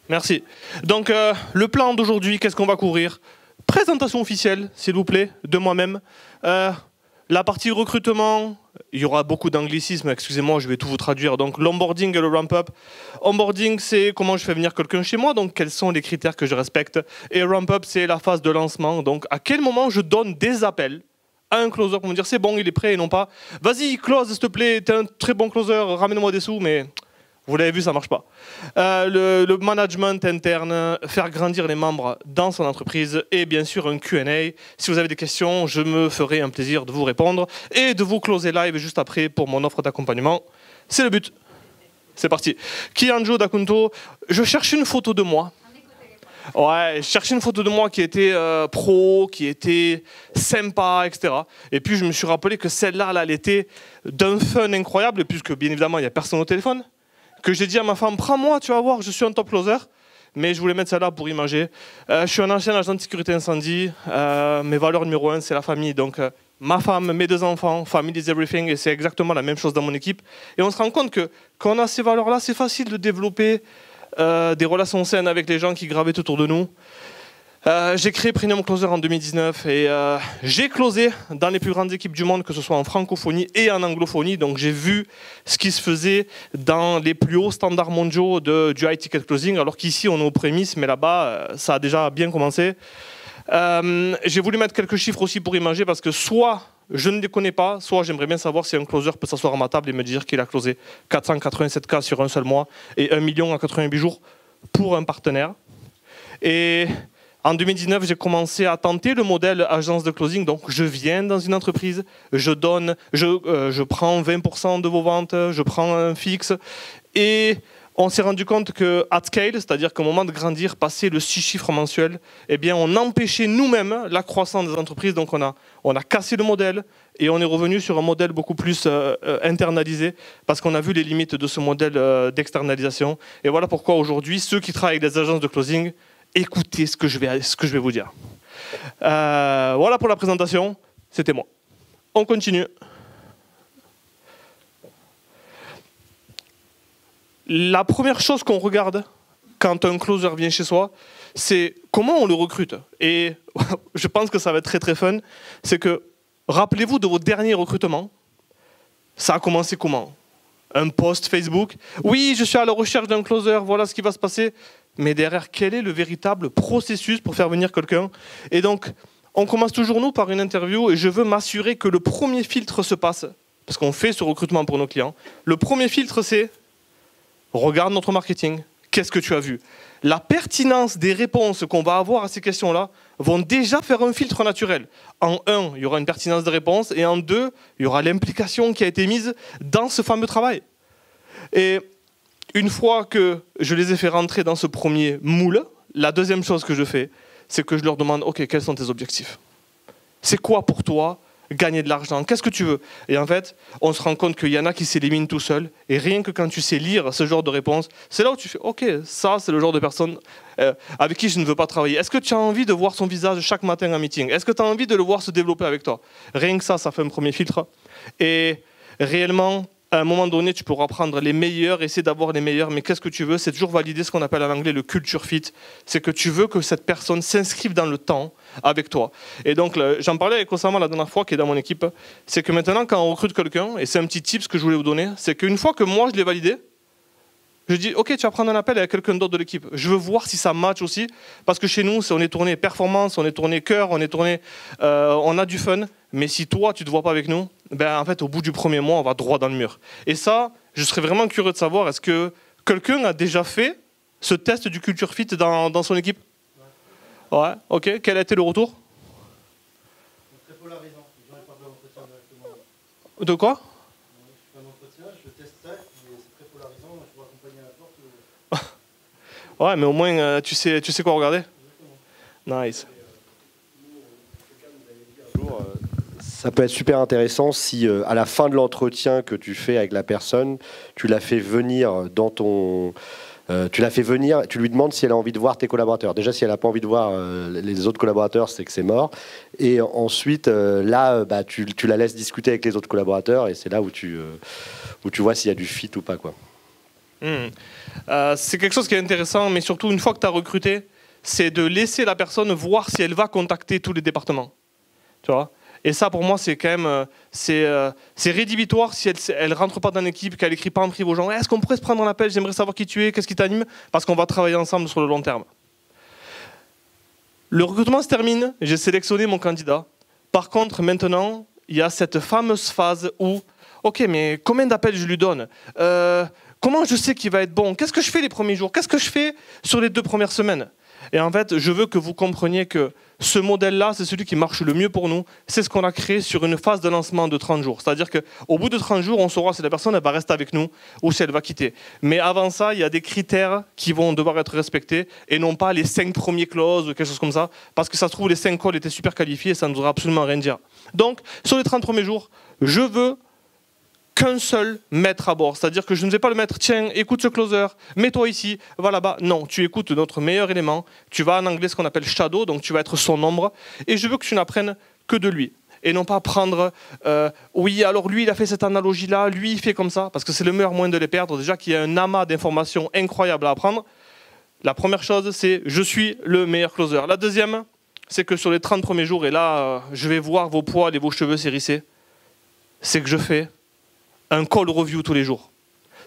Merci. Donc, le plan d'aujourd'hui, qu'est-ce qu'on va couvrir? Présentation officielle, s'il vous plaît, de moi-même. La partie recrutement, il y aura beaucoup d'anglicismes, excusez-moi, je vais tout vous traduire. Donc, l'onboarding et le ramp-up. Onboarding, c'est comment je fais venir quelqu'un chez moi, donc quels sont les critères que je respecte. Et ramp-up, c'est la phase de lancement, donc à quel moment je donne des appels à un closer pour me dire c'est bon, il est prêt et non pas vas-y, close s'il te plaît, t'es un très bon closer, ramène-moi des sous, mais vous l'avez vu, ça marche pas. Le management interne, faire grandir les membres dans son entreprise et bien sûr un Q&A. Si vous avez des questions, je me ferai un plaisir de vous répondre et de vous closer live juste après pour mon offre d'accompagnement. C'est le but. C'est parti. Kianjo Dakunto, je cherche une photo de moi. Ouais, je cherchais une photo de moi qui était pro, qui était sympa, etc. Et puis je me suis rappelé que celle-là, elle était d'un fun incroyable, puisque bien évidemment, il n'y a personne au téléphone. Que j'ai dit à ma femme, prends-moi, tu vas voir, je suis un top closer. Mais je voulais mettre celle-là pour imager. Je suis un ancien agent de sécurité incendie. Mes valeurs numéro 1, c'est la famille. Donc ma femme, mes 2 enfants, family is everything. Et c'est exactement la même chose dans mon équipe. Et on se rend compte que quand on a ces valeurs-là, c'est facile de développer des relations saines avec les gens qui gravitent autour de nous. J'ai créé Premium Closer en 2019 et j'ai closé dans les plus grandes équipes du monde, que ce soit en francophonie et en anglophonie. Donc j'ai vu ce qui se faisait dans les plus hauts standards mondiaux du high ticket closing, alors qu'ici on est aux prémices, mais là-bas ça a déjà bien commencé. J'ai voulu mettre quelques chiffres aussi pour imager, parce que soit je ne les connais pas, soit j'aimerais bien savoir si un closer peut s'asseoir à ma table et me dire qu'il a closé 487 cas sur un seul mois et 1 million en 88 jours pour un partenaire. Et en 2019, j'ai commencé à tenter le modèle agence de closing. Donc, je viens dans une entreprise, je prends 20% de vos ventes, je prends un fixe. Et on s'est rendu compte qu'à scale, c'est-à-dire qu'au moment de grandir, passer le 6 chiffres mensuels, eh bien, on empêchait nous-mêmes la croissance des entreprises. Donc, on a cassé le modèle et on est revenu sur un modèle beaucoup plus internalisé, parce qu'on a vu les limites de ce modèle d'externalisation. Et voilà pourquoi aujourd'hui, ceux qui travaillent avec des agences de closing, écoutez ce que je vais vous dire. Voilà pour la présentation, c'était moi. On continue. La première chose qu'on regarde quand un closer vient chez soi, c'est comment on le recrute. Et je pense que ça va être très très fun. C'est que, rappelez-vous de vos derniers recrutements, ça a commencé comment? Un post Facebook. Oui, je suis à la recherche d'un closer, voilà ce qui va se passer. Mais derrière, quel est le véritable processus pour faire venir quelqu'un? Et donc, on commence toujours, nous, par une interview, et je veux m'assurer que le premier filtre se passe, parce qu'on fait ce recrutement pour nos clients. Le premier filtre, c'est regarde notre marketing, qu'est-ce que tu as vu? La pertinence des réponses qu'on va avoir à ces questions-là vont déjà faire un filtre naturel. En 1, il y aura une pertinence de réponse, et en 2, il y aura l'implication qui a été mise dans ce fameux travail. Et une fois que je les ai fait rentrer dans ce premier moule, la deuxième chose que je fais, c'est que je leur demande, OK, quels sont tes objectifs? C'est quoi pour toi gagner de l'argent? Qu'est-ce que tu veux? Et en fait, on se rend compte qu'il y en a qui s'éliminent tout seuls. Et rien que quand tu sais lire ce genre de réponse, c'est là où tu fais, OK, ça, c'est le genre de personne avec qui je ne veux pas travailler. Est-ce que tu as envie de voir son visage chaque matin en meeting? Est-ce que tu as envie de le voir se développer avec toi? Rien que ça fait un premier filtre. Et réellement, à un moment donné, tu pourras prendre les meilleurs, essayer d'avoir les meilleurs, mais qu'est-ce que tu veux? C'est toujours valider ce qu'on appelle en anglais le culture fit. C'est que tu veux que cette personne s'inscrive dans le temps avec toi. Et donc, j'en parlais avec Osama la dernière fois, qui est dans mon équipe, c'est que maintenant, quand on recrute quelqu'un, et c'est un petit tip que je voulais vous donner, c'est qu'une fois que moi, je l'ai validé, je dis, OK, tu vas prendre un appel avec quelqu'un d'autre de l'équipe. Je veux voir si ça match aussi, parce que chez nous, on est tourné performance, on est tourné cœur, on est tourné, on a du fun. Mais si toi, tu ne te vois pas avec nous, ben, en fait, au bout du premier mois, on va droit dans le mur. Et ça, je serais vraiment curieux de savoir, est-ce que quelqu'un a déjà fait ce test du culture fit dans son équipe? Ouais, OK. Quel a été le retour? Très polarisant. Les gens n'ont pas fait l'entretien directement. De quoi? Je fais un entretien, je teste ça, et c'est très polarisant. Je vous accompagner à la porte. Ouais, mais au moins, tu sais quoi regarder? Exactement. Nice. Ça peut être super intéressant si à la fin de l'entretien que tu fais avec la personne, tu la fais venir dans ton... tu lui demandes si elle a envie de voir tes collaborateurs. Déjà, si elle n'a pas envie de voir les autres collaborateurs, c'est que c'est mort. Et ensuite, tu la laisses discuter avec les autres collaborateurs et c'est là où tu vois s'il y a du fit ou pas, quoi. C'est quelque chose qui est intéressant, mais surtout une fois que tu as recruté, c'est de laisser la personne voir si elle va contacter tous les départements. Tu vois ? Et ça, pour moi, c'est quand même c'est rédhibitoire si elle ne rentre pas dans l'équipe, qu'elle n'écrit pas en privé aux gens. Est-ce qu'on pourrait se prendre un appel? J'aimerais savoir qui tu es, qu'est-ce qui t'anime, parce qu'on va travailler ensemble sur le long terme. Le recrutement se termine, j'ai sélectionné mon candidat. Par contre, maintenant, il y a cette fameuse phase où, ok, mais combien d'appels je lui donne? Comment je sais qu'il va être bon? Qu'est-ce que je fais les premiers jours? Qu'est-ce que je fais sur les 2 premières semaines? Et en fait, je veux que vous compreniez que ce modèle-là, c'est celui qui marche le mieux pour nous. C'est ce qu'on a créé sur une phase de lancement de 30 jours. C'est-à-dire qu'au bout de 30 jours, on saura si la personne elle va rester avec nous ou si elle va quitter. Mais avant ça, il y a des critères qui vont devoir être respectés et non pas les 5 premiers clauses ou quelque chose comme ça. Parce que ça se trouve, les 5 calls étaient super qualifiés et ça ne nous aura absolument rien dire. Donc, sur les 30 premiers jours, je veux qu'un seul maître à bord. C'est-à-dire que je ne vais pas le mettre, tiens, écoute ce closer, mets-toi ici, va là-bas. Non, tu écoutes notre meilleur élément. Tu vas en anglais ce qu'on appelle shadow, donc tu vas être son ombre. Et je veux que tu n'apprennes que de lui. Et non pas prendre, oui, alors lui, il a fait cette analogie-là, lui, il fait comme ça, parce que c'est le meilleur moyen de les perdre. Déjà qu'il y a un amas d'informations incroyables à apprendre. La première chose, c'est je suis le meilleur closer. La deuxième, c'est que sur les 30 premiers jours, et là, je vais voir vos poils et vos cheveux s'hérisser, c'est que je fais un call review tous les jours.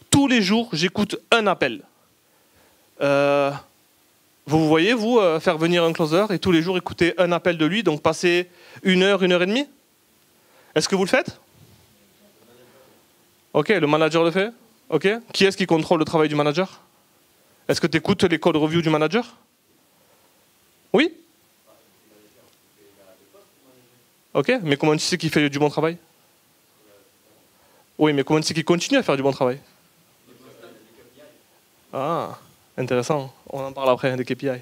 Tous les jours, j'écoute un appel. Vous voyez, vous, faire venir un closer et tous les jours écouter un appel de lui, donc passer 1 heure, 1 heure et demie? Est-ce que vous le faites? Ok, le manager le fait? Ok. Qui est-ce qui contrôle le travail du manager? Est-ce que tu écoutes les call review du manager? Oui? Ok, mais comment tu sais qu'il fait du bon travail? Oui, mais comment tu sais qu'il continue à faire du bon travail? Ah, intéressant. On en parle après, des KPI.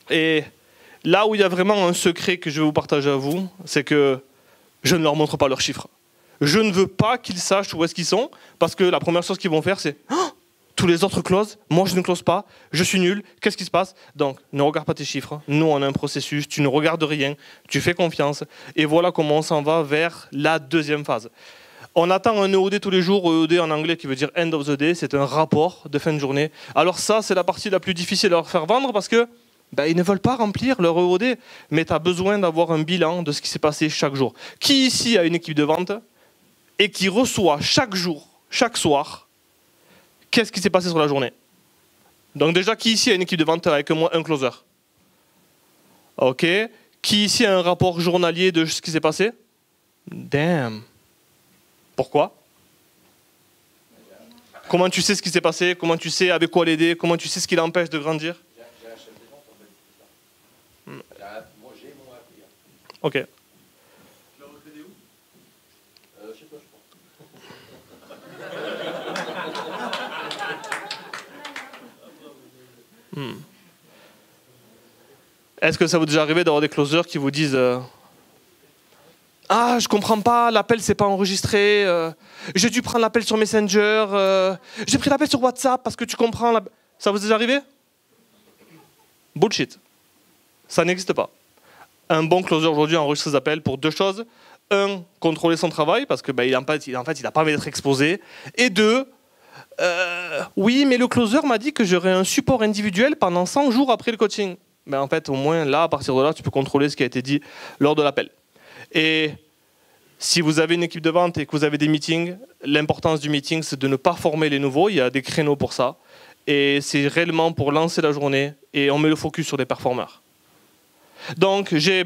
Et là où il y a vraiment un secret que je vais vous partager à vous, c'est que je ne leur montre pas leurs chiffres. Je ne veux pas qu'ils sachent où est-ce qu'ils sont, parce que la première chose qu'ils vont faire, c'est oh, tous les autres closent, moi je ne close pas, je suis nul, qu'est-ce qui se passe? Donc, ne regarde pas tes chiffres. Nous, on a un processus, tu ne regardes rien, tu fais confiance. Et voilà comment on s'en va vers la deuxième phase. On attend un EOD tous les jours, EOD en anglais qui veut dire End of the Day, c'est un rapport de fin de journée. Alors ça, c'est la partie la plus difficile à leur faire vendre parce que ils ne veulent pas remplir leur EOD, mais tu as besoin d'avoir un bilan de ce qui s'est passé chaque jour. Qui ici a une équipe de vente et qui reçoit chaque jour, chaque soir, qu'est-ce qui s'est passé sur la journée? Donc déjà, qui ici a une équipe de vente avec moi un closer? Ok. Qui ici a un rapport journalier de ce qui s'est passé? Damn. Pourquoi? Comment tu sais ce qui s'est passé? Comment tu sais avec quoi l'aider? Comment tu sais ce qui l'empêche de grandir? J'ai un chef de vente en Belgique. Moi, j'ai mon appli. Ok. Tu l'as recruté où? Je sais pas, je pense. Est-ce que ça vous est déjà arrivé d'avoir des closers qui vous disent ah, je comprends pas, l'appel s'est pas enregistré, j'ai dû prendre l'appel sur Messenger, j'ai pris l'appel sur WhatsApp parce que tu comprends. Ça vous est déjà arrivé? Bullshit. Ça n'existe pas. Un bon closer aujourd'hui enregistre ses appels pour 2 choses. 1, contrôler son travail parce que il n'a pas envie d'être exposé. Et 2, oui, mais le closer m'a dit que j'aurais un support individuel pendant 100 jours après le coaching. En fait, au moins, là, à partir de là, tu peux contrôler ce qui a été dit lors de l'appel. Et si vous avez une équipe de vente et que vous avez des meetings, l'importance du meeting, c'est de ne pas former les nouveaux. Il y a des créneaux pour ça. Et c'est réellement pour lancer la journée et on met le focus sur les performeurs. Donc, j'ai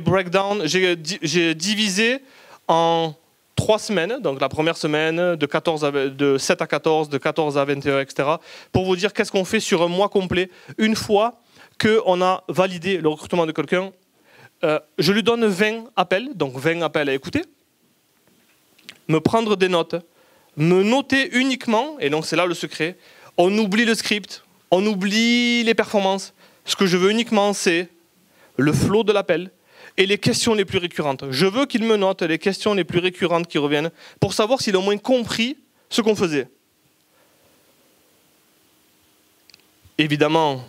divisé en 3 semaines. Donc, la première semaine, de 7 à 14, de 14 à 21, etc. Pour vous dire qu'est-ce qu'on fait sur un mois complet. Une fois qu'on a validé le recrutement de quelqu'un, je lui donne 20 appels, donc 20 appels à écouter, me prendre des notes, me noter uniquement, et donc c'est là le secret, on oublie le script, on oublie les performances. Ce que je veux uniquement, c'est le flow de l'appel et les questions les plus récurrentes. Je veux qu'il me note les questions les plus récurrentes qui reviennent pour savoir s'il a au moins compris ce qu'on faisait. Évidemment,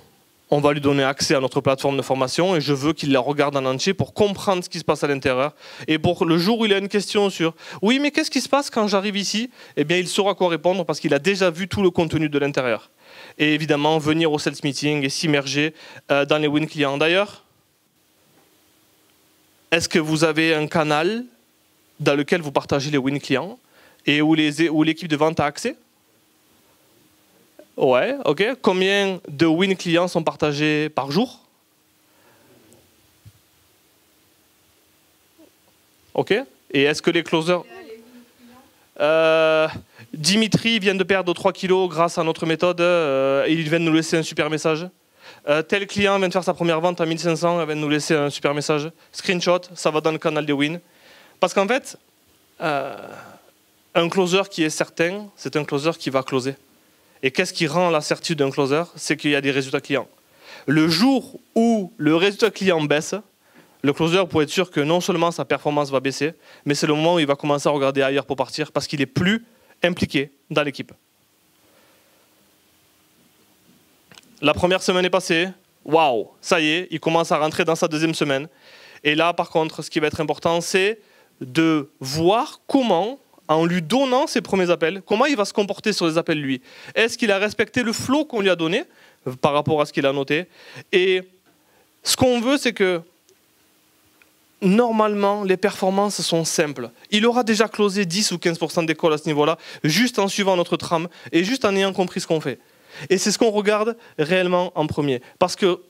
on va lui donner accès à notre plateforme de formation et je veux qu'il la regarde en entier pour comprendre ce qui se passe à l'intérieur. Et pour le jour où il a une question sur « Oui, mais qu'est-ce qui se passe quand j'arrive ici ?» Eh bien, il saura quoi répondre parce qu'il a déjà vu tout le contenu de l'intérieur. Et évidemment, venir au sales meeting et s'immerger dans les win clients. D'ailleurs, est-ce que vous avez un canal dans lequel vous partagez les win clients et où l'équipe de vente a accès? Ouais, ok. Combien de win clients sont partagés par jour? Ok. Et est-ce que les closers... Dimitri vient de perdre 3 kilos grâce à notre méthode. Il vient de nous laisser un super message. Tel client vient de faire sa première vente à 1500. Il vient de nous laisser un super message. Screenshot, ça va dans le canal des wins. Parce qu'en fait, un closer qui est certain, c'est un closer qui va closer. Et qu'est-ce qui rend la certitude d'un closer? C'est qu'il y a des résultats clients. Le jour où le résultat client baisse, le closer peut être sûr que non seulement sa performance va baisser, mais c'est le moment où il va commencer à regarder ailleurs pour partir parce qu'il est plus impliqué dans l'équipe. La première semaine est passée, waouh, ça y est, il commence à rentrer dans sa deuxième semaine. Et là, par contre, ce qui va être important, c'est de voir comment, en lui donnant ses premiers appels, comment il va se comporter sur les appels lui. Est-ce qu'il a respecté le flow qu'on lui a donné par rapport à ce qu'il a noté? Et ce qu'on veut, c'est que normalement, les performances sont simples. Il aura déjà closé 10 ou 15% des calls à ce niveau-là, juste en suivant notre trame et juste en ayant compris ce qu'on fait. Et c'est ce qu'on regarde réellement en premier. Parce que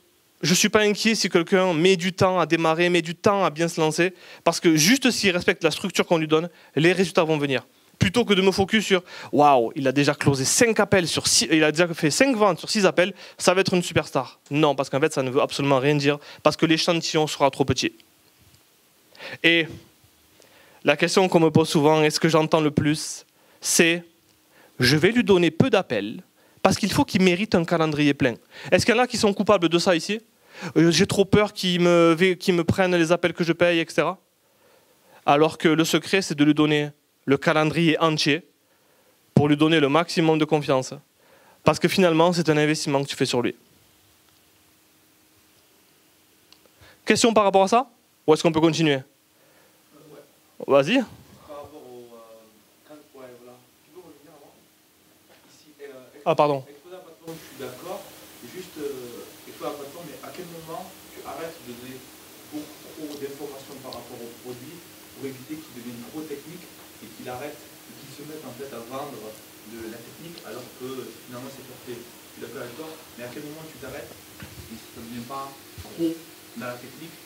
je ne suis pas inquiet si quelqu'un met du temps à démarrer, met du temps à bien se lancer, parce que juste s'il respecte la structure qu'on lui donne, les résultats vont venir. Plutôt que de me focus sur « Waouh, il a déjà closé 5 appels sur 6, il a déjà fait 5 ventes sur 6 appels, ça va être une superstar. » Non, parce qu'en fait, ça ne veut absolument rien dire, parce que l'échantillon sera trop petit. Et la question qu'on me pose souvent, et ce que j'entends le plus, c'est « Je vais lui donner peu d'appels, parce qu'il faut qu'il mérite un calendrier plein. » Est-ce qu'il y en a qui sont coupables de ça ici? J'ai trop peur qu'ils me prennent les appels que je paye, etc. Alors que le secret, c'est de lui donner le calendrier entier pour lui donner le maximum de confiance. Parce que finalement, c'est un investissement que tu fais sur lui. Question par rapport à ça? Ou est-ce qu'on peut continuer? Vas-y. Par rapport au... ouais, voilà. Tu peux revenir avant? Ici, Ah, pardon. exposer la plateforme, je suis d'accord. Juste exposer la plateforme, mais à quel moment tu arrêtes de donner beaucoup trop d'informations par rapport au produit pour éviter qu'il devienne trop technique et qu'il arrête, et qu'il se mette en fait à vendre de la technique alors que finalement c'est parfait. Je suis d'accord avec toi, mais à quel moment tu t'arrêtes et ça ne devient pas trop dans la technique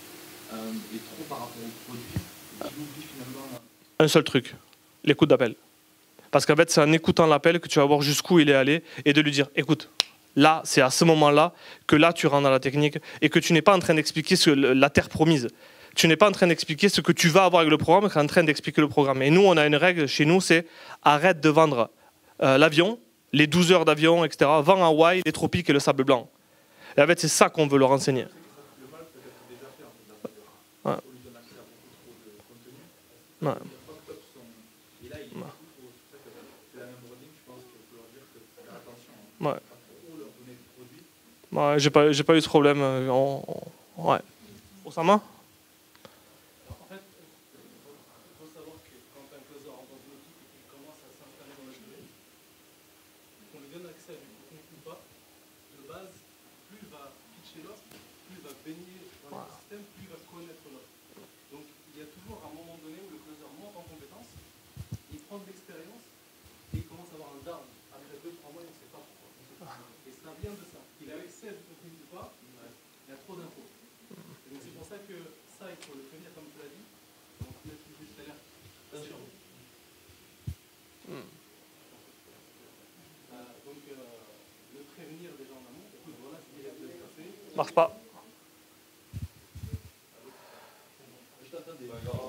et trop par rapport au produit? Un seul truc, l'écoute d'appel. Parce qu'en fait, c'est en écoutant l'appel que tu vas voir jusqu'où il est allé et de lui dire, écoute, là, c'est à ce moment-là que là, tu rentres dans la technique et que tu n'es pas en train d'expliquer la terre promise. Tu n'es pas en train d'expliquer ce que tu vas avoir avec le programme, tu es en train d'expliquer le programme. Et nous, on a une règle chez nous, c'est arrête de vendre l'avion, les 12 heures d'avion, etc. Vends à Hawaï, les tropiques et le sable blanc. Et en fait, c'est ça qu'on veut leur enseigner. Ouais. Ouais. Ouais. Ouais, j'ai pas eu ce problème. Ouais. Osama? En fait, il faut savoir que quand un closer rentre dans une équipe et qu'il commence à s'installer dans la durée, qu'on lui donne accès à du contenu ou pas, de base, plus il va pitcher l'offre, plus il va baigner dans l'écosystème, plus il va connaître l'offre. Donc il y a toujours un moment donné où le closer monte en compétence, il prend de l'expérience et il commence à avoir un down. Après 2-3 mois, il ne sait pas pourquoi. Et ça vient de ça. Il a accès à du contenu ou pas, il y a trop d'infos. Et donc c'est pour ça que ça, il faut le prévenir comme tu l'as dit. Donc mettre une juste alerte. Bien sûr. Donc le prévenir déjà en amont. Écoute, voilà ce qui vient de se passer. Marche pas.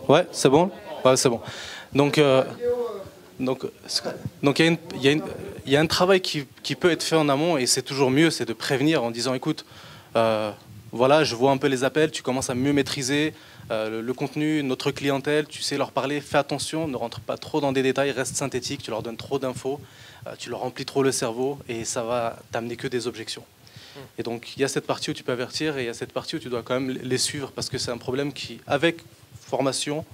Ouais, c'est bon. Ouais, c'est bon. Donc il y a un travail qui peut être fait en amont et c'est toujours mieux, c'est de prévenir en disant écoute, voilà, je vois un peu les appels, tu commences à mieux maîtriser le contenu, notre clientèle, tu sais leur parler, fais attention, ne rentre pas trop dans des détails, reste synthétique, tu leur donnes trop d'infos, tu leur remplis trop le cerveau et ça va t'amener que des objections. Et donc, il y a cette partie où tu peux avertir et il y a cette partie où tu dois quand même les suivre parce que c'est un problème qui, avec formation,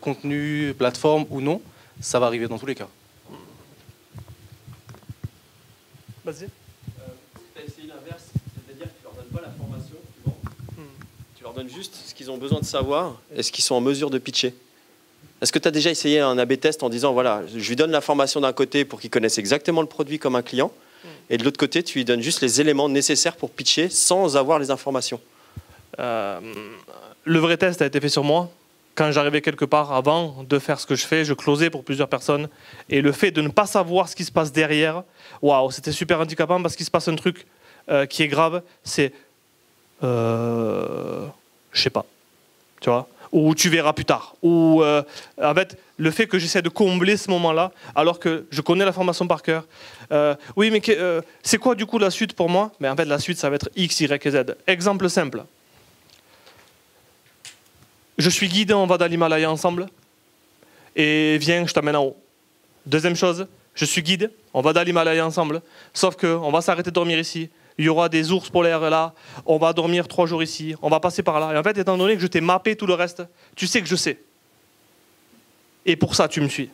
contenu, plateforme ou non, ça va arriver dans tous les cas. Vas-y. Tu as essayé l'inverse, c'est-à-dire que tu leur donnes pas la formation, tu leur donnes juste ce qu'ils ont besoin de savoir et ce qu'ils sont en mesure de pitcher. Est-ce que tu as déjà essayé un A/B test en disant, voilà, je lui donne la formation d'un côté pour qu'il connaisse exactement le produit comme un client, et de l'autre côté, tu lui donnes juste les éléments nécessaires pour pitcher sans avoir les informations? Le vrai test a été fait sur moi. Quand j'arrivais quelque part, avant de faire ce que je fais, je closais pour plusieurs personnes. Et le fait de ne pas savoir ce qui se passe derrière, waouh, c'était super handicapant parce qu'il se passe un truc qui est grave. C'est, je sais pas, tu vois, ou tu verras plus tard. Ou en fait, le fait que j'essaie de combler ce moment-là, alors que je connais la formation par cœur. Oui, mais c'est quoi du coup la suite pour moi? Mais en fait, la suite, ça va être X, Y et Z. Exemple simple. Je suis guide, on va dans l'Himalaya ensemble. Et viens, je t'amène en haut. Deuxième chose, je suis guide, on va dans l'Himalaya ensemble. Sauf qu'on va s'arrêter de dormir ici. Il y aura des ours polaires là. On va dormir 3 jours ici. On va passer par là. Et en fait, étant donné que je t'ai mappé tout le reste, tu sais que je sais. Et pour ça, tu me suis.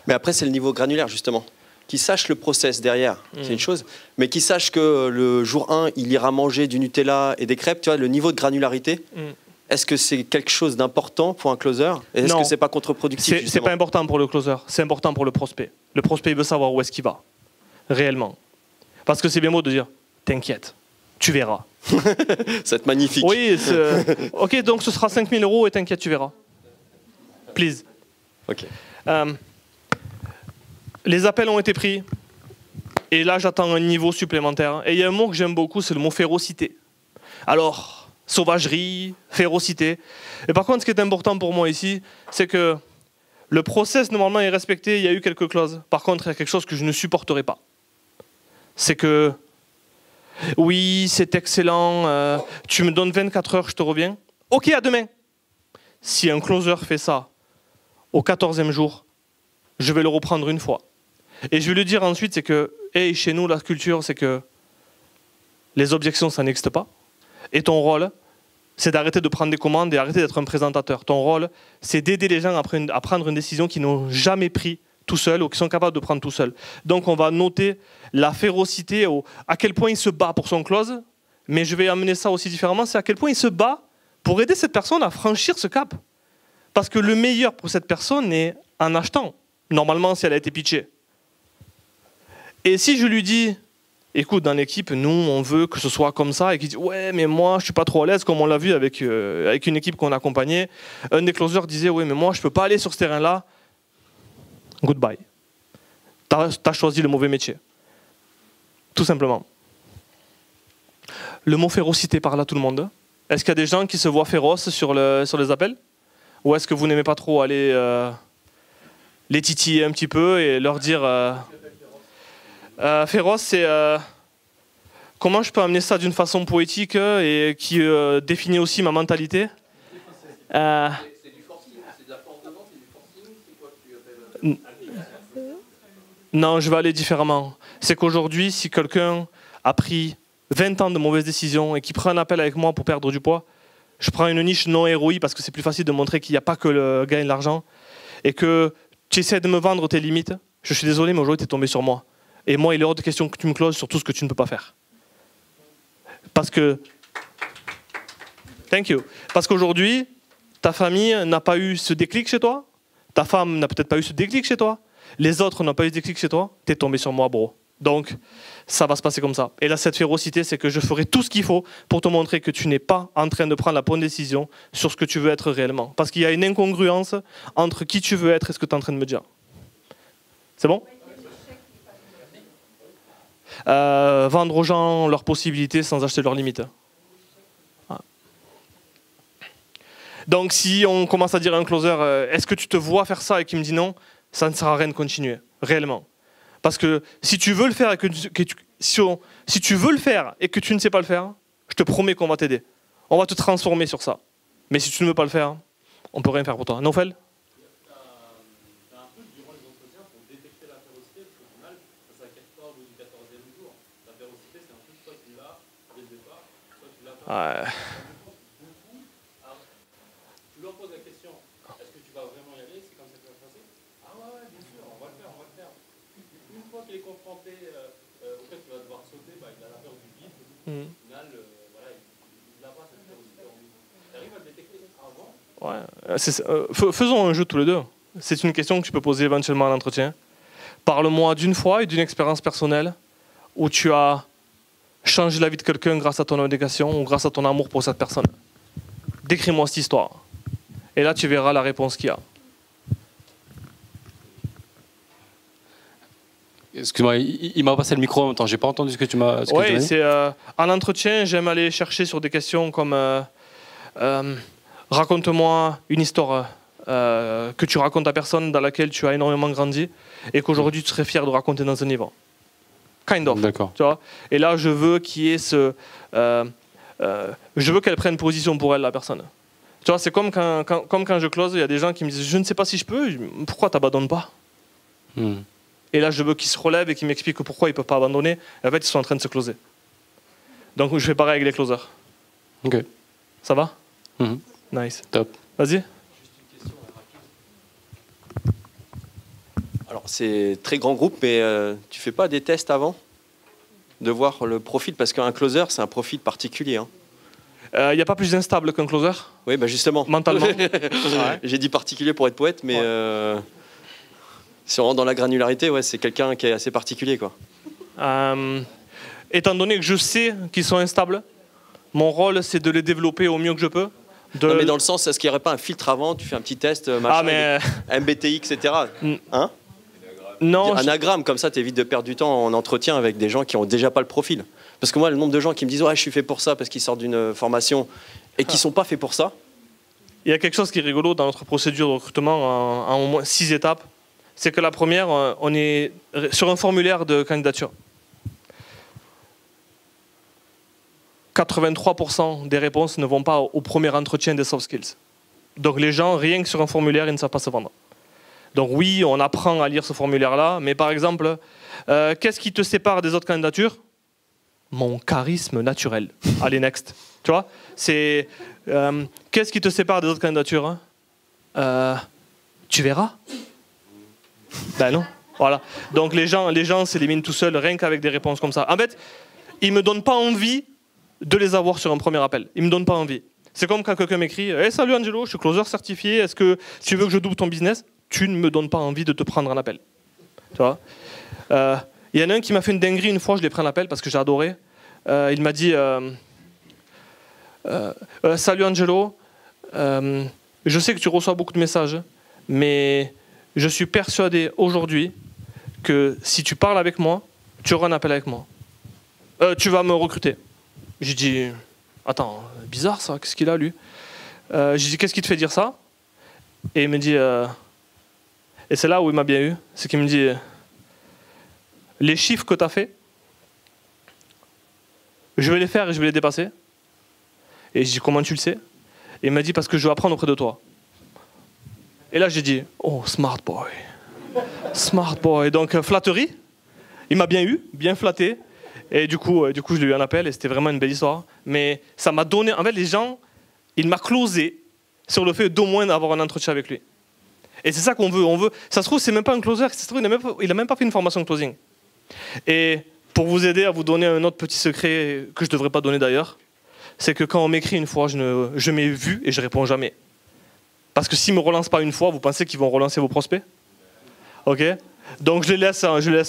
Mais après, c'est le niveau granulaire, justement. Qui sache le process derrière, c'est une chose. Mais qui sache que le jour 1, il ira manger du Nutella et des crêpes, tu vois, le niveau de granularité. Est-ce que c'est quelque chose d'important pour un closer? Et est-ce que c'est pas contre-productif? C'est pas important pour le closer, c'est important pour le prospect. Le prospect il veut savoir où est-ce qu'il va, réellement. Parce que c'est bien beau de dire, t'inquiète, tu verras. C'est magnifique. Oui, ok, donc ce sera 5 000 € et t'inquiète, tu verras. Please. Ok. Les appels ont été pris. Et là, j'attends un niveau supplémentaire. Et il y a un mot que j'aime beaucoup, c'est le mot férocité. Alors, sauvagerie, férocité. Et par contre, ce qui est important pour moi ici, c'est que le process, normalement, est respecté. Il y a eu quelques clauses. Par contre, il y a quelque chose que je ne supporterai pas. C'est que, oui, c'est excellent, tu me donnes 24 heures, je te reviens. Ok, à demain. Si un closer fait ça au 14e jour, je vais le reprendre une fois. Et je vais lui dire ensuite, c'est que, hey, chez nous, la culture, c'est que les objections, ça n'existe pas. Et ton rôle, c'est d'arrêter de prendre des commandes et arrêter d'être un présentateur. Ton rôle, c'est d'aider les gens à prendre une décision qu'ils n'ont jamais prise tout seuls ou qu'ils sont capables de prendre tout seuls. Donc on va noter la férocité, à quel point il se bat pour son close, mais je vais amener ça aussi différemment, c'est à quel point il se bat pour aider cette personne à franchir ce cap. Parce que le meilleur pour cette personne est en achetant, normalement si elle a été pitchée. Et si je lui dis, écoute, dans l'équipe, nous, on veut que ce soit comme ça, et qu'il dit, ouais, mais moi, je suis pas trop à l'aise, comme on l'a vu avec une équipe qu'on accompagnait. Un des closers disait, ouais, mais moi, je peux pas aller sur ce terrain-là. Goodbye. T'as choisi le mauvais métier. Tout simplement. Le mot férocité parle à tout le monde. Est-ce qu'il y a des gens qui se voient féroces sur les appels? Ou est-ce que vous n'aimez pas trop aller les titiller un petit peu et leur dire... féroce, c'est... comment je peux amener ça d'une façon poétique et qui définit aussi ma mentalité? C'est du forcing, c'est de la force de vente, c'est du forcing, c'est quoi que tu appelles? Non, je vais aller différemment. C'est qu'aujourd'hui, si quelqu'un a pris 20 ans de mauvaises décisions et qui prend un appel avec moi pour perdre du poids, je prends une niche non ROI parce que c'est plus facile de montrer qu'il n'y a pas que le gain de l'argent et que tu essaies de me vendre tes limites. Je suis désolé, mais aujourd'hui, tu es tombé sur moi. Et moi, il est hors de question que tu me closes sur tout ce que tu ne peux pas faire. Parce que... Thank you. Parce qu'aujourd'hui, ta famille n'a pas eu ce déclic chez toi. Ta femme n'a peut-être pas eu ce déclic chez toi. Les autres n'ont pas eu ce déclic chez toi. Tu es tombé sur moi, bro. Donc, ça va se passer comme ça. Et là, cette férocité, c'est que je ferai tout ce qu'il faut pour te montrer que tu n'es pas en train de prendre la bonne décision sur ce que tu veux être réellement. Parce qu'il y a une incongruence entre qui tu veux être et ce que tu es en train de me dire. C'est bon ? Vendre aux gens leurs possibilités sans acheter leurs limites. Ah. Donc si on commence à dire à un closer, est-ce que tu te vois faire ça et qu'il me dit non, ça ne sert à rien de continuer, réellement. Parce que si tu veux le faire et si tu veux le faire et que tu ne sais pas le faire, je te promets qu'on va t'aider. On va te transformer sur ça. Mais si tu ne veux pas le faire, on ne peut rien faire pour toi. Nofel ? Ouais. Tu leur poses la question, est-ce que tu vas vraiment y aller? C'est comme ça que ça va se passer? Ah ouais, bien sûr, on va le faire, on va le faire. Une fois qu'il est confronté au fait qu'il va devoir sauter, bah, il a la peur du vide. Au final, voilà, il n'a pas cette curiosité en lui. Tu arrives à le détecter avant? Ouais. Faisons un jeu tous les deux. C'est une question que tu peux poser éventuellement à l'entretien. Parle-moi d'une fois et d'une expérience personnelle où tu as changé la vie de quelqu'un grâce à ton abnégation ou grâce à ton amour pour cette personne. Décris-moi cette histoire. Et là, tu verras la réponse qu'il y a. Excuse-moi, il m'a passé le micro en même temps. J'ai pas entendu ce que tu m'as dit. Oui, c'est en entretien, j'aime aller chercher sur des questions comme raconte-moi une histoire que tu racontes à personne dans laquelle tu as énormément grandi et qu'aujourd'hui tu serais fier de raconter dans un livre. Kind of. D'accord. Tu vois. Et là, je veux qu'il y ait ce. Je veux qu'elle prenne position pour elle, la personne. Tu vois, c'est comme quand je close, il y a des gens qui me disent je ne sais pas si je peux. Pourquoi t'abandonnes pas? Et là, je veux qu'ils se relèvent et qu'ils m'expliquent pourquoi ils ne peuvent pas abandonner. Et en fait, ils sont en train de se closer. Donc, je fais pareil avec les closers. Ok. Ça va? Nice. Top. Vas-y. Juste une question rapide. Alors, c'est très grand groupe, mais tu fais pas des tests avant de voir le profil? Parce qu'un closer, c'est un profil particulier. Il n'y a pas plus instable qu'un closer? Oui, bah justement. Mentalement. J'ai dit particulier pour être poète, mais si on rentre dans la granularité, ouais, c'est quelqu'un qui est assez particulier, quoi. Étant donné que je sais qu'ils sont instables, mon rôle, c'est de les développer au mieux que je peux. Non, mais dans le sens, est-ce qu'il n'y aurait pas un filtre avant? Tu fais un petit test, machin, MBTI, etc. Hein? Non. Anagramme, comme ça, tu évites de perdre du temps en entretien avec des gens qui n'ont déjà pas le profil. Parce que moi, le nombre de gens qui me disent ouais, je suis fait pour ça parce qu'ils sortent d'une formation et qui ne sont pas faits pour ça. Il y a quelque chose qui est rigolo dans notre procédure de recrutement en au moins 6 étapes. C'est que la première, on est sur un formulaire de candidature. 83% des réponses ne vont pas au premier entretien des soft skills. Donc les gens, rien que sur un formulaire, ils ne savent pas se vendre. Donc oui, on apprend à lire ce formulaire-là, mais par exemple, qu'est-ce qui te sépare des autres candidatures? Mon charisme naturel. Allez, next. Tu vois? C'est qu'est-ce qui te sépare des autres candidatures? Tu verras. Ben non. Voilà. Donc les gens s'éliminent tout seuls, rien qu'avec des réponses comme ça. En fait, ils me donnent pas envie de les avoir sur un premier appel. Ils me donnent pas envie. C'est comme quand quelqu'un m'écrit hey, salut Angelo, je suis closer certifié, est-ce que tu veux que je double ton business? Tu ne me donnes pas envie de te prendre en appel. Tu vois? Il y en a un qui m'a fait une dinguerie une fois, je l'ai pris en appel parce que j'ai adoré. Il m'a dit salut Angelo, je sais que tu reçois beaucoup de messages, mais je suis persuadé aujourd'hui que si tu parles avec moi, tu auras un appel avec moi. Tu vas me recruter. J'ai dit, attends, bizarre ça, qu'est-ce qu'il a lui? J'ai dit, qu'est-ce qui te fait dire ça? Et il me dit, et c'est là où il m'a bien eu, c'est qu'il me dit, les chiffres que tu as fait, je vais les faire et je vais les dépasser. Et j'ai dit, comment tu le sais? Et il m'a dit, parce que je veux apprendre auprès de toi. Et là, j'ai dit, oh, smart boy. Smart boy. Donc, flatterie. Il m'a bien eu, bien flatté. Et du coup, je lui ai eu un appel et c'était vraiment une belle histoire. Mais ça m'a donné... En fait, les gens, il m'a closé sur le fait d'au moins avoir un entretien avec lui. Et c'est ça qu'on veut. Ça se trouve, c'est même pas un closer. Ça se trouve, il n'a même pas fait une formation de closing. Et pour vous aider à vous donner un autre petit secret que je ne devrais pas donner d'ailleurs, c'est que quand on m'écrit une fois, je m'ai vu et je réponds jamais. Parce que s'ils ne me relancent pas une fois, vous pensez qu'ils vont relancer vos prospects? Ok? Donc je les laisse en vue. C'était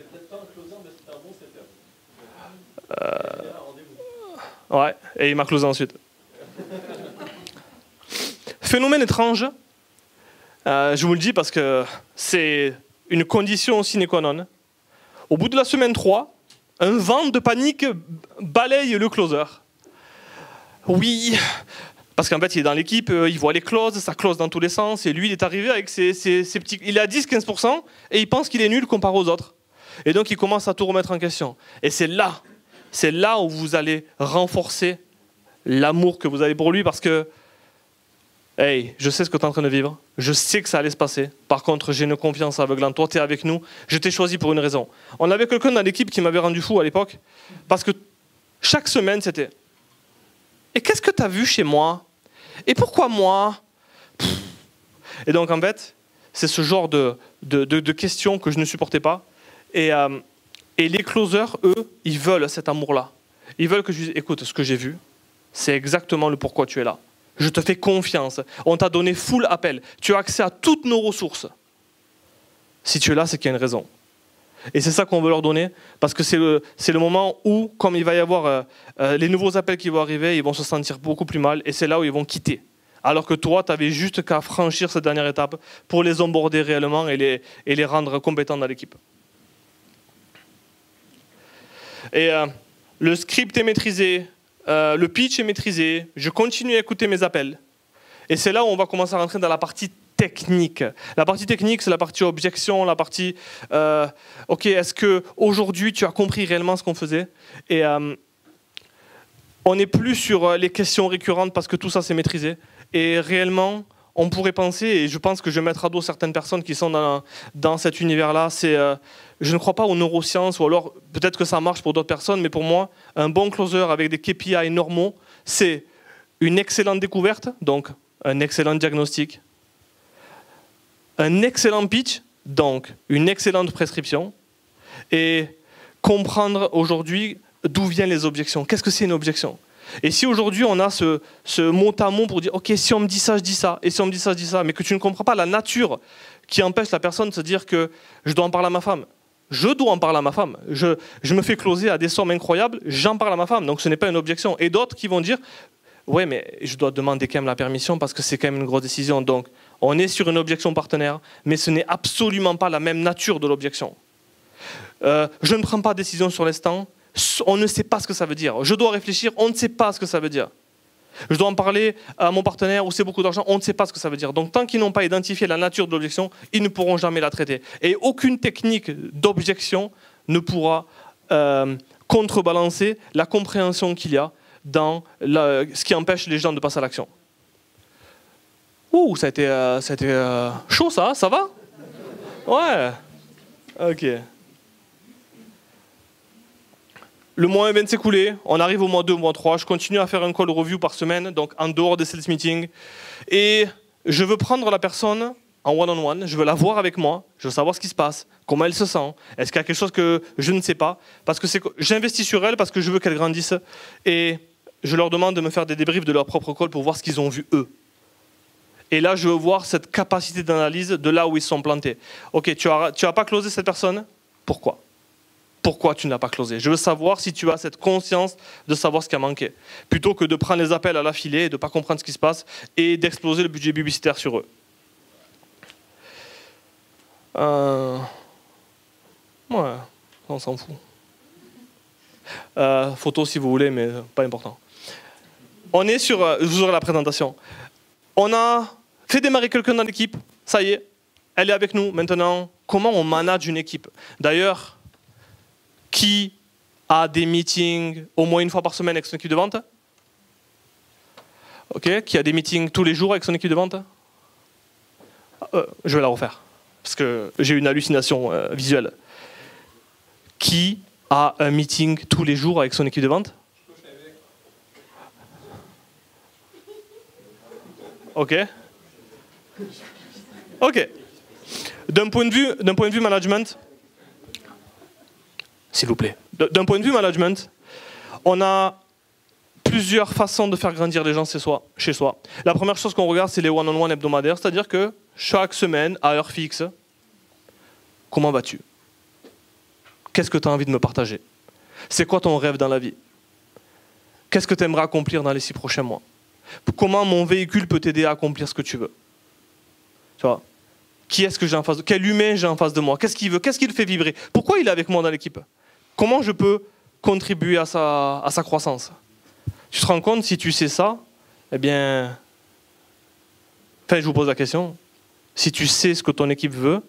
peut-être pas un closer, mais c'était un bon setter. Ouais, et il m'a closé ensuite. Phénomène étrange, je vous le dis parce que c'est une condition sine qua non. Au bout de la semaine 3, un vent de panique balaye le closer. Oui, parce qu'en fait, il est dans l'équipe, il voit les clauses, ça close dans tous les sens, et lui, il est arrivé avec ses petits... Il est à 10-15%, et il pense qu'il est nul comparé aux autres. Et donc, il commence à tout remettre en question. Et c'est là où vous allez renforcer l'amour que vous avez pour lui, parce que, hey, je sais ce que tu es en train de vivre, je sais que ça allait se passer. Par contre, j'ai une confiance aveuglante. Toi, tu es avec nous, je t'ai choisi pour une raison. On avait quelqu'un dans l'équipe qui m'avait rendu fou à l'époque, parce que chaque semaine, c'était... Et qu'est-ce que tu as vu chez moi? Et pourquoi moi? Et donc, en fait, c'est ce genre de questions que je ne supportais pas. Et les closers, eux, ils veulent cet amour-là. Ils veulent que je dise, écoute, ce que j'ai vu, c'est exactement le pourquoi tu es là. Je te fais confiance. On t'a donné full appel. Tu as accès à toutes nos ressources. Si tu es là, c'est qu'il y a une raison. Et c'est ça qu'on veut leur donner, parce que c'est le moment où, comme il va y avoir les nouveaux appels qui vont arriver, ils vont se sentir beaucoup plus mal, et c'est là où ils vont quitter. Alors que toi, tu avais juste qu'à franchir cette dernière étape pour les onboarder réellement et les rendre compétents dans l'équipe. Et le script est maîtrisé, le pitch est maîtrisé, je continue à écouter mes appels. Et c'est là où on va commencer à rentrer dans la partie technique. La partie technique, c'est la partie objection, la partie ok, est-ce qu'aujourd'hui tu as compris réellement ce qu'on faisait? Et on n'est plus sur les questions récurrentes parce que tout ça c'est maîtrisé. Et réellement, on pourrait penser, et je pense que je vais mettre à dos certaines personnes qui sont dans cet univers-là, c'est je ne crois pas aux neurosciences, ou alors peut-être que ça marche pour d'autres personnes, mais pour moi, un bon closer avec des KPI normaux, c'est une excellente découverte, donc un excellent diagnostic, un excellent pitch, donc une excellente prescription, et comprendre aujourd'hui d'où viennent les objections. Qu'est-ce que c'est une objection? Et si aujourd'hui on a ce mot à mot pour dire ok, si on me dit ça, je dis ça, et si on me dit ça, je dis ça, mais que tu ne comprends pas la nature qui empêche la personne de se dire que je dois en parler à ma femme. Je dois en parler à ma femme. Je me fais closer à des sommes incroyables, j'en parle à ma femme, donc ce n'est pas une objection. Et d'autres qui vont dire ouais, mais je dois demander quand même la permission parce que c'est quand même une grosse décision. Donc on est sur une objection partenaire, mais ce n'est absolument pas la même nature de l'objection. Je ne prends pas de décision sur l'instant. On ne sait pas ce que ça veut dire. Je dois réfléchir, on ne sait pas ce que ça veut dire. Je dois en parler à mon partenaire où c'est beaucoup d'argent, on ne sait pas ce que ça veut dire. Donc tant qu'ils n'ont pas identifié la nature de l'objection, ils ne pourront jamais la traiter. Et aucune technique d'objection ne pourra contrebalancer la compréhension qu'il y a dans ce qui empêche les gens de passer à l'action. Ouh, ça a été chaud ça va? Ouais. Ok. Le mois 1 vient de s'écouler, on arrive au mois 2, mois 3, je continue à faire un call review par semaine, donc en dehors des sales meetings. Et je veux prendre la personne en one-on-one, je veux la voir avec moi, je veux savoir ce qui se passe, comment elle se sent, est-ce qu'il y a quelque chose que je ne sais pas, parce que j'investis sur elle parce que je veux qu'elle grandisse. Et je leur demande de me faire des débriefs de leur propre call pour voir ce qu'ils ont vu eux. Et là, je veux voir cette capacité d'analyse de là où ils se sont plantés. Ok, tu as pas closé cette personne, pourquoi ? Pourquoi tu ne l'as pas closé? Je veux savoir si tu as cette conscience de savoir ce qui a manqué. Plutôt que de prendre les appels à la filée et de ne pas comprendre ce qui se passe et d'exploser le budget publicitaire sur eux. Ouais, on s'en fout. Photo si vous voulez, mais pas important. On est sur... vous aurez la présentation. On a fait démarrer quelqu'un dans l'équipe. Ça y est, elle est avec nous. Maintenant, comment on manage une équipe? D'ailleurs... Qui a des meetings au moins une fois par semaine avec son équipe de vente? Ok. Qui a des meetings tous les jours avec son équipe de vente? Je vais la refaire, parce que j'ai une hallucination visuelle. Qui a un meeting tous les jours avec son équipe de vente? Ok. Ok. D'un point de vue management, s'il vous plaît. D'un point de vue management, on a plusieurs façons de faire grandir les gens chez soi. La première chose qu'on regarde, c'est les one-on-one hebdomadaires, c'est-à-dire que chaque semaine, à heure fixe, comment vas-tu? Qu'est-ce que tu as envie de me partager? C'est quoi ton rêve dans la vie? Qu'est-ce que tu aimerais accomplir dans les 6 prochains mois? Comment mon véhicule peut t'aider à accomplir ce que tu veux? Tu vois? Qui est-ce que j'ai en face de... Quel humain j'ai en face de moi? Qu'est-ce qu'il veut? Qu'est-ce qui le fait vibrer? Pourquoi il est avec moi dans l'équipe? Comment je peux contribuer à sa croissance? Tu te rends compte, si tu sais ça, eh bien... Enfin, je vous pose la question. Si tu sais ce que ton équipe veut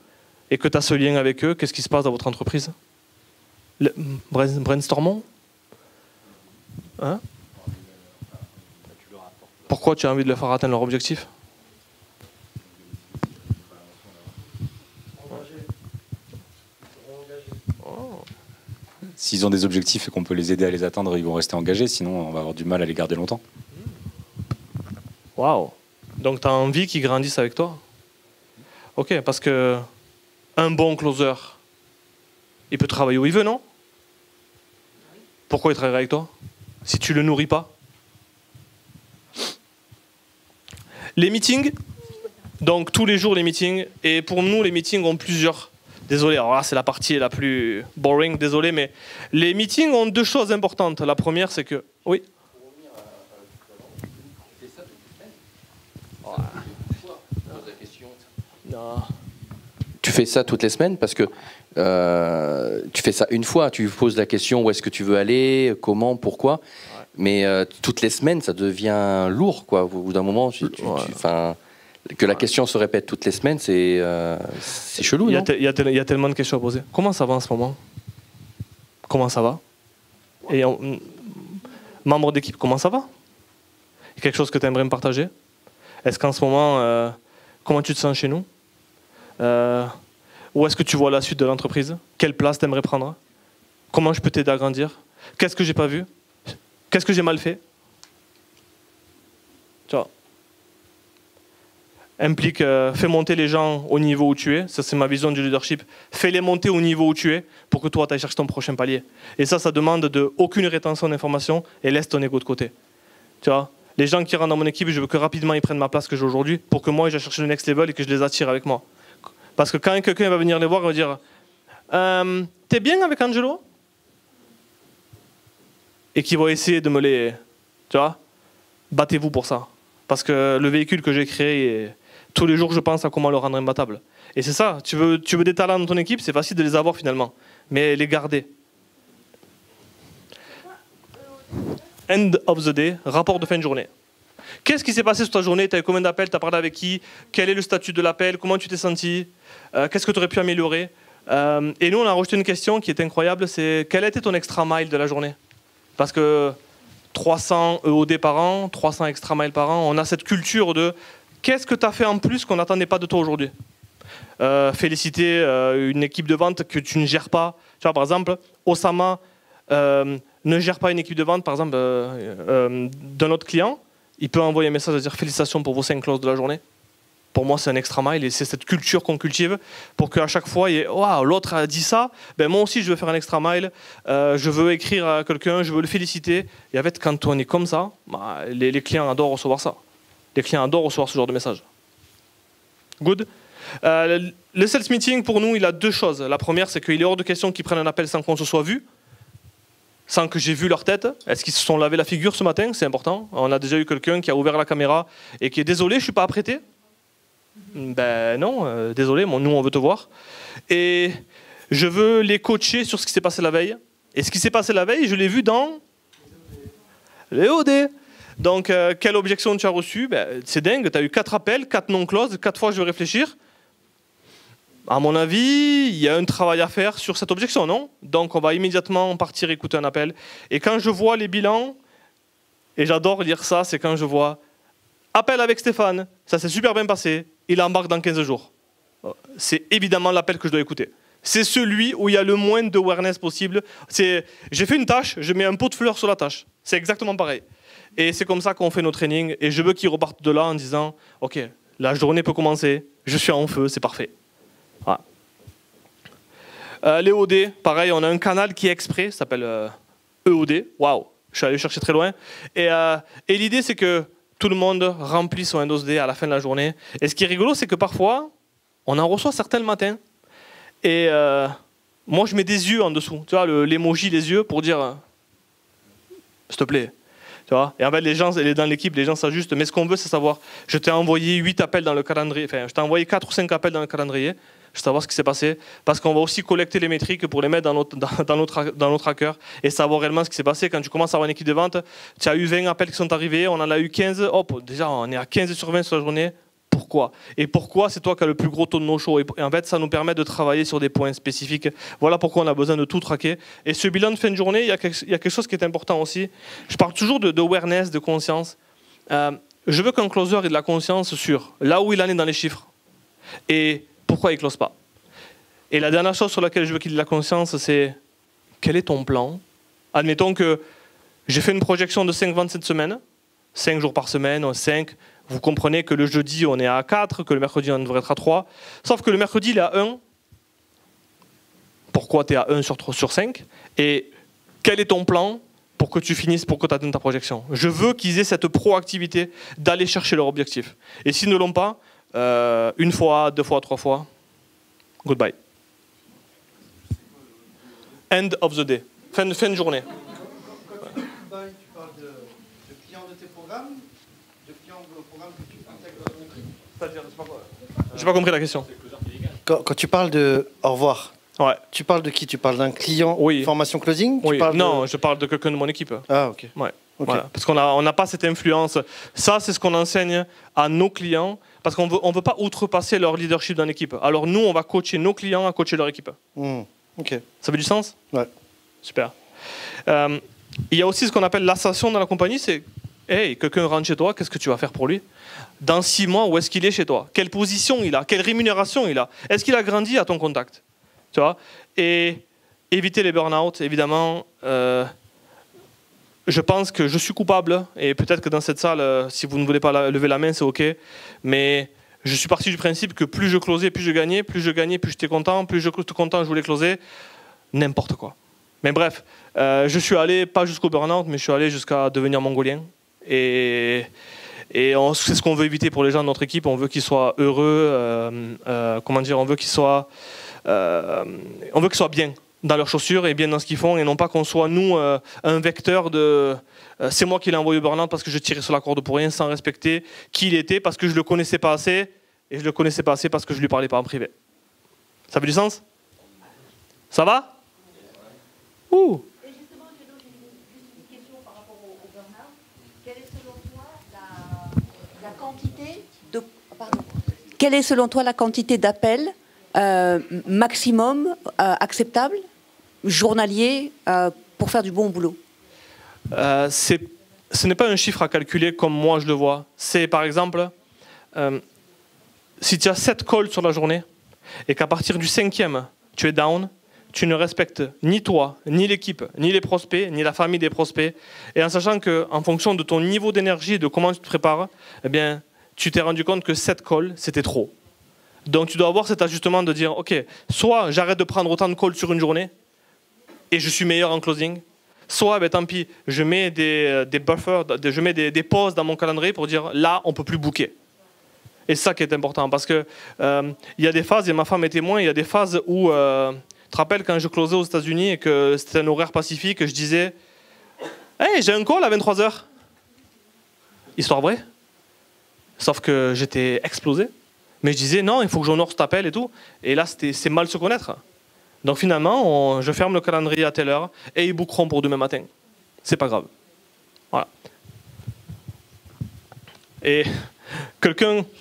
et que tu as ce lien avec eux, qu'est-ce qui se passe dans votre entreprise? Brainstormons? Hein? Pourquoi tu as envie de leur faire atteindre leur objectif? S'ils ont des objectifs et qu'on peut les aider à les atteindre, ils vont rester engagés, sinon on va avoir du mal à les garder longtemps. Waouh. Donc tu as envie qu'ils grandissent avec toi? Ok, parce que un bon closer, il peut travailler où il veut, non? Pourquoi il travaillerait avec toi si tu le nourris pas? Les meetings, donc tous les jours les meetings, et pour nous les meetings ont plusieurs. Désolé, alors là c'est la partie la plus boring, désolé, mais les meetings ont deux choses importantes. La première c'est que... Oui. Non. Tu fais ça toutes les semaines parce que tu fais ça une fois, tu poses la question où est-ce que tu veux aller, comment, pourquoi, ouais. Mais toutes les semaines ça devient lourd, quoi. Au bout d'un moment, que la question se répète toutes les semaines, c'est chelou. Il y a tellement de questions à poser. Comment ça va en ce moment? Comment ça va? Et membre d'équipe, comment ça va? Il y a quelque chose que tu aimerais me partager? Est-ce qu'en ce moment, comment tu te sens chez nous? Où est-ce que tu vois la suite de l'entreprise? Quelle place tu aimerais prendre? Comment je peux t'aider à grandir? Qu'est-ce que j'ai pas vu? Qu'est-ce que j'ai mal fait? Tu vois. Implique, fais monter les gens au niveau où tu es. Ça, c'est ma vision du leadership. Fais-les monter au niveau où tu es pour que toi, tu ailles chercher ton prochain palier. Et ça demande aucune rétention d'informations et laisse ton ego de côté. Tu vois. Les gens qui rentrent dans mon équipe, je veux que rapidement ils prennent ma place que j'ai aujourd'hui pour que moi, j'aille chercher le next level et que je les attire avec moi. Parce que quand quelqu'un va venir les voir, il va dire t'es bien avec Angelo? Et qui va essayer de me les... Tu vois, battez-vous pour ça. Parce que le véhicule que j'ai créé, tous les jours, je pense à comment le rendre imbattable. Et c'est ça, tu veux des talents dans ton équipe, c'est facile de les avoir finalement. Mais les garder. End of the day, rapport de fin de journée. Qu'est-ce qui s'est passé sur ta journée? Tu as eu combien d'appels? Tu as parlé avec qui? Quel est le statut de l'appel? Comment tu t'es senti? Qu'est-ce que tu aurais pu améliorer? Et nous, on a rejeté une question qui est incroyable, c'est quel a été ton extra mile de la journée? Parce que 300 EOD par an, 300 extra miles par an, on a cette culture de qu'est-ce que tu as fait en plus qu'on n'attendait pas de toi aujourd'hui? Féliciter une équipe de vente que tu ne gères pas. Tu vois, par exemple, Osama ne gère pas une équipe de vente, par exemple, d'un autre client. Il peut envoyer un message à dire félicitations pour vos 5 closes de la journée. Pour moi, c'est un extra mile et c'est cette culture qu'on cultive pour qu'à chaque fois, il y ait wow, l'autre a dit ça, ben moi aussi je veux faire un extra mile, je veux écrire à quelqu'un, je veux le féliciter. Et en fait, quand on est comme ça, bah, les clients adorent recevoir ça. Les clients adorent recevoir ce genre de message. Good. Le sales meeting, pour nous, il a deux choses. La première, c'est qu'il est hors de question qu'ils prennent un appel sans qu'on se soit vu, sans que j'ai vu leur tête. Est-ce qu'ils se sont lavé la figure ce matin? C'est important. On a déjà eu quelqu'un qui a ouvert la caméra et qui est désolé, je ne suis pas apprêté. Ben non, désolé, nous on veut te voir. Et je veux les coacher sur ce qui s'est passé la veille. Et ce qui s'est passé la veille, je l'ai vu dans les OD. Donc, quelle objection tu as reçue? Ben, c'est dingue, tu as eu 4 appels, 4 non-closes, 4 fois je vais réfléchir. À mon avis, il y a un travail à faire sur cette objection, non? Donc, on va immédiatement partir écouter un appel. Et quand je vois les bilans, et j'adore lire ça, c'est quand je vois appel avec Stéphane, ça s'est super bien passé, il embarque dans 15 jours. C'est évidemment l'appel que je dois écouter. C'est celui où il y a le moins d'awareness possible. J'ai fait une tâche, je mets un pot de fleurs sur la tâche. C'est exactement pareil. Et c'est comme ça qu'on fait nos trainings. Et je veux qu'ils repartent de là en disant « Ok, la journée peut commencer, je suis en feu, c'est parfait. Voilà. » Les OD, pareil, on a un canal qui est exprès, ça s'appelle EOD. Waouh, je suis allé chercher très loin. Et l'idée, c'est que tout le monde remplit son Windows D à la fin de la journée. Et ce qui est rigolo, c'est que parfois, on en reçoit certains le matin. Et moi, je mets des yeux en dessous. Tu vois, l'emoji, les yeux, pour dire s'il te plaît. Tu vois, et en fait, les gens, dans l'équipe, les gens s'ajustent. Mais ce qu'on veut, c'est savoir, je t'ai envoyé 8 appels dans le calendrier. Enfin, je t'ai envoyé 4 ou 5 appels dans le calendrier. Je veux savoir ce qui s'est passé. Parce qu'on va aussi collecter les métriques pour les mettre dans notre tracker et savoir réellement ce qui s'est passé. Quand tu commences à avoir une équipe de vente, tu as eu 20 appels qui sont arrivés, on en a eu 15. Hop, déjà, on est à 15 sur 20 sur la journée. Pourquoi? Et pourquoi c'est toi qui as le plus gros taux de no-show? Et en fait, ça nous permet de travailler sur des points spécifiques. Voilà pourquoi on a besoin de tout traquer. Et ce bilan de fin de journée, il y a quelque chose qui est important aussi. Je parle toujours d'awareness, de conscience. Je veux qu'un closer ait de la conscience sur là où il en est dans les chiffres et pourquoi il ne close pas. Et la dernière chose sur laquelle je veux qu'il ait de la conscience, c'est quel est ton plan? Admettons que j'ai fait une projection de 5 ventes cette semaine, 5 jours par semaine, 5, Vous comprenez que le jeudi, on est à 4, que le mercredi, on devrait être à 3. Sauf que le mercredi, il est à 1. Pourquoi tu es à 1 sur 5? Et quel est ton plan pour que tu finisses, pour que tu atteignes ta projection? Je veux qu'ils aient cette proactivité d'aller chercher leur objectif. Et s'ils ne l'ont pas, une fois, 2 fois, 3 fois, goodbye. End of the day. Fin de journée. Quand tu dis goodbye, tu parles de clients de tes programmes, de clients de programmes que tu intègres dans ton équipe. C'est-à-dire, j'ai pas compris la question. Quand tu parles de au revoir, Ouais. tu parles de qui? Tu parles d'un client Oui. formation closing? Oui. Tu parles Non, je parle de quelqu'un de mon équipe. Ah, ok. Ouais. Ok. Voilà. Parce qu'on n'a pas cette influence. Ça, c'est ce qu'on enseigne à nos clients, parce qu'on veut pas outrepasser leur leadership dans l'équipe. Alors nous, on va coacher nos clients à coacher leur équipe. Ok. Ça fait du sens? Ouais. Super. Il y a aussi ce qu'on appelle l'ascension dans la compagnie, c'est hey, quelqu'un rentre chez toi, qu'est-ce que tu vas faire pour lui? Dans 6 mois, où est-ce qu'il est chez toi? Quelle position il a? Quelle rémunération il a? Est-ce qu'il a grandi à ton contact? Tu vois? Et éviter les burn-out, évidemment. Je pense que je suis coupable, et peut-être que dans cette salle, si vous ne voulez pas lever la main, c'est OK. Mais je suis parti du principe que plus je closais, plus je gagnais, plus j'étais content, plus j'étais content, je voulais closer. N'importe quoi. Mais bref, je suis allé, pas jusqu'au burn-out, mais je suis allé jusqu'à devenir mongolien. Et c'est ce qu'on veut éviter pour les gens de notre équipe. On veut qu'ils soient heureux, on veut qu'ils soient bien dans leurs chaussures et bien dans ce qu'ils font, et non pas qu'on soit, nous, un vecteur de c'est moi qui l'ai envoyé au burn-out parce que je tirais sur la corde pour rien, sans respecter qui il était, parce que je le connaissais pas assez, et je le connaissais pas assez parce que je lui parlais pas en privé. Ça fait du sens? Ça va? Ouh. Et justement, j'ai juste une question par rapport au burn-out. Quelle est selon toi la quantité de... Pardon. Quelle est selon toi la quantité d'appels maximum acceptable, journalier, pour faire du bon boulot? Ce n'est pas un chiffre à calculer comme moi je le vois. C'est par exemple, si tu as 7 calls sur la journée et qu'à partir du 5e, tu es down, tu ne respectes ni toi, ni l'équipe, ni les prospects, ni la famille des prospects. Et en sachant qu'en fonction de ton niveau d'énergie et de comment tu te prépares, eh bien, tu t'es rendu compte que 7 calls, c'était trop. Donc tu dois avoir cet ajustement de dire, OK, soit j'arrête de prendre autant de calls sur une journée et je suis meilleur en closing, soit ben, tant pis, je mets des buffers, je mets des pauses dans mon calendrier pour dire, là, on ne peut plus booker. Et c'est ça qui est important, parce qu'il y a des phases, et ma femme est témoin, il y a des phases où, tu te rappelles quand je closais aux États-Unis et que c'était un horaire pacifique, je disais, hey, j'ai un call à 23h. Histoire vraie. Sauf que j'étais explosé. Mais je disais, non, il faut que j'honore cet appel et tout. Et là, c'est mal se connaître. Donc finalement, je ferme le calendrier à telle heure et ils bookeront pour demain matin. C'est pas grave. Voilà. Et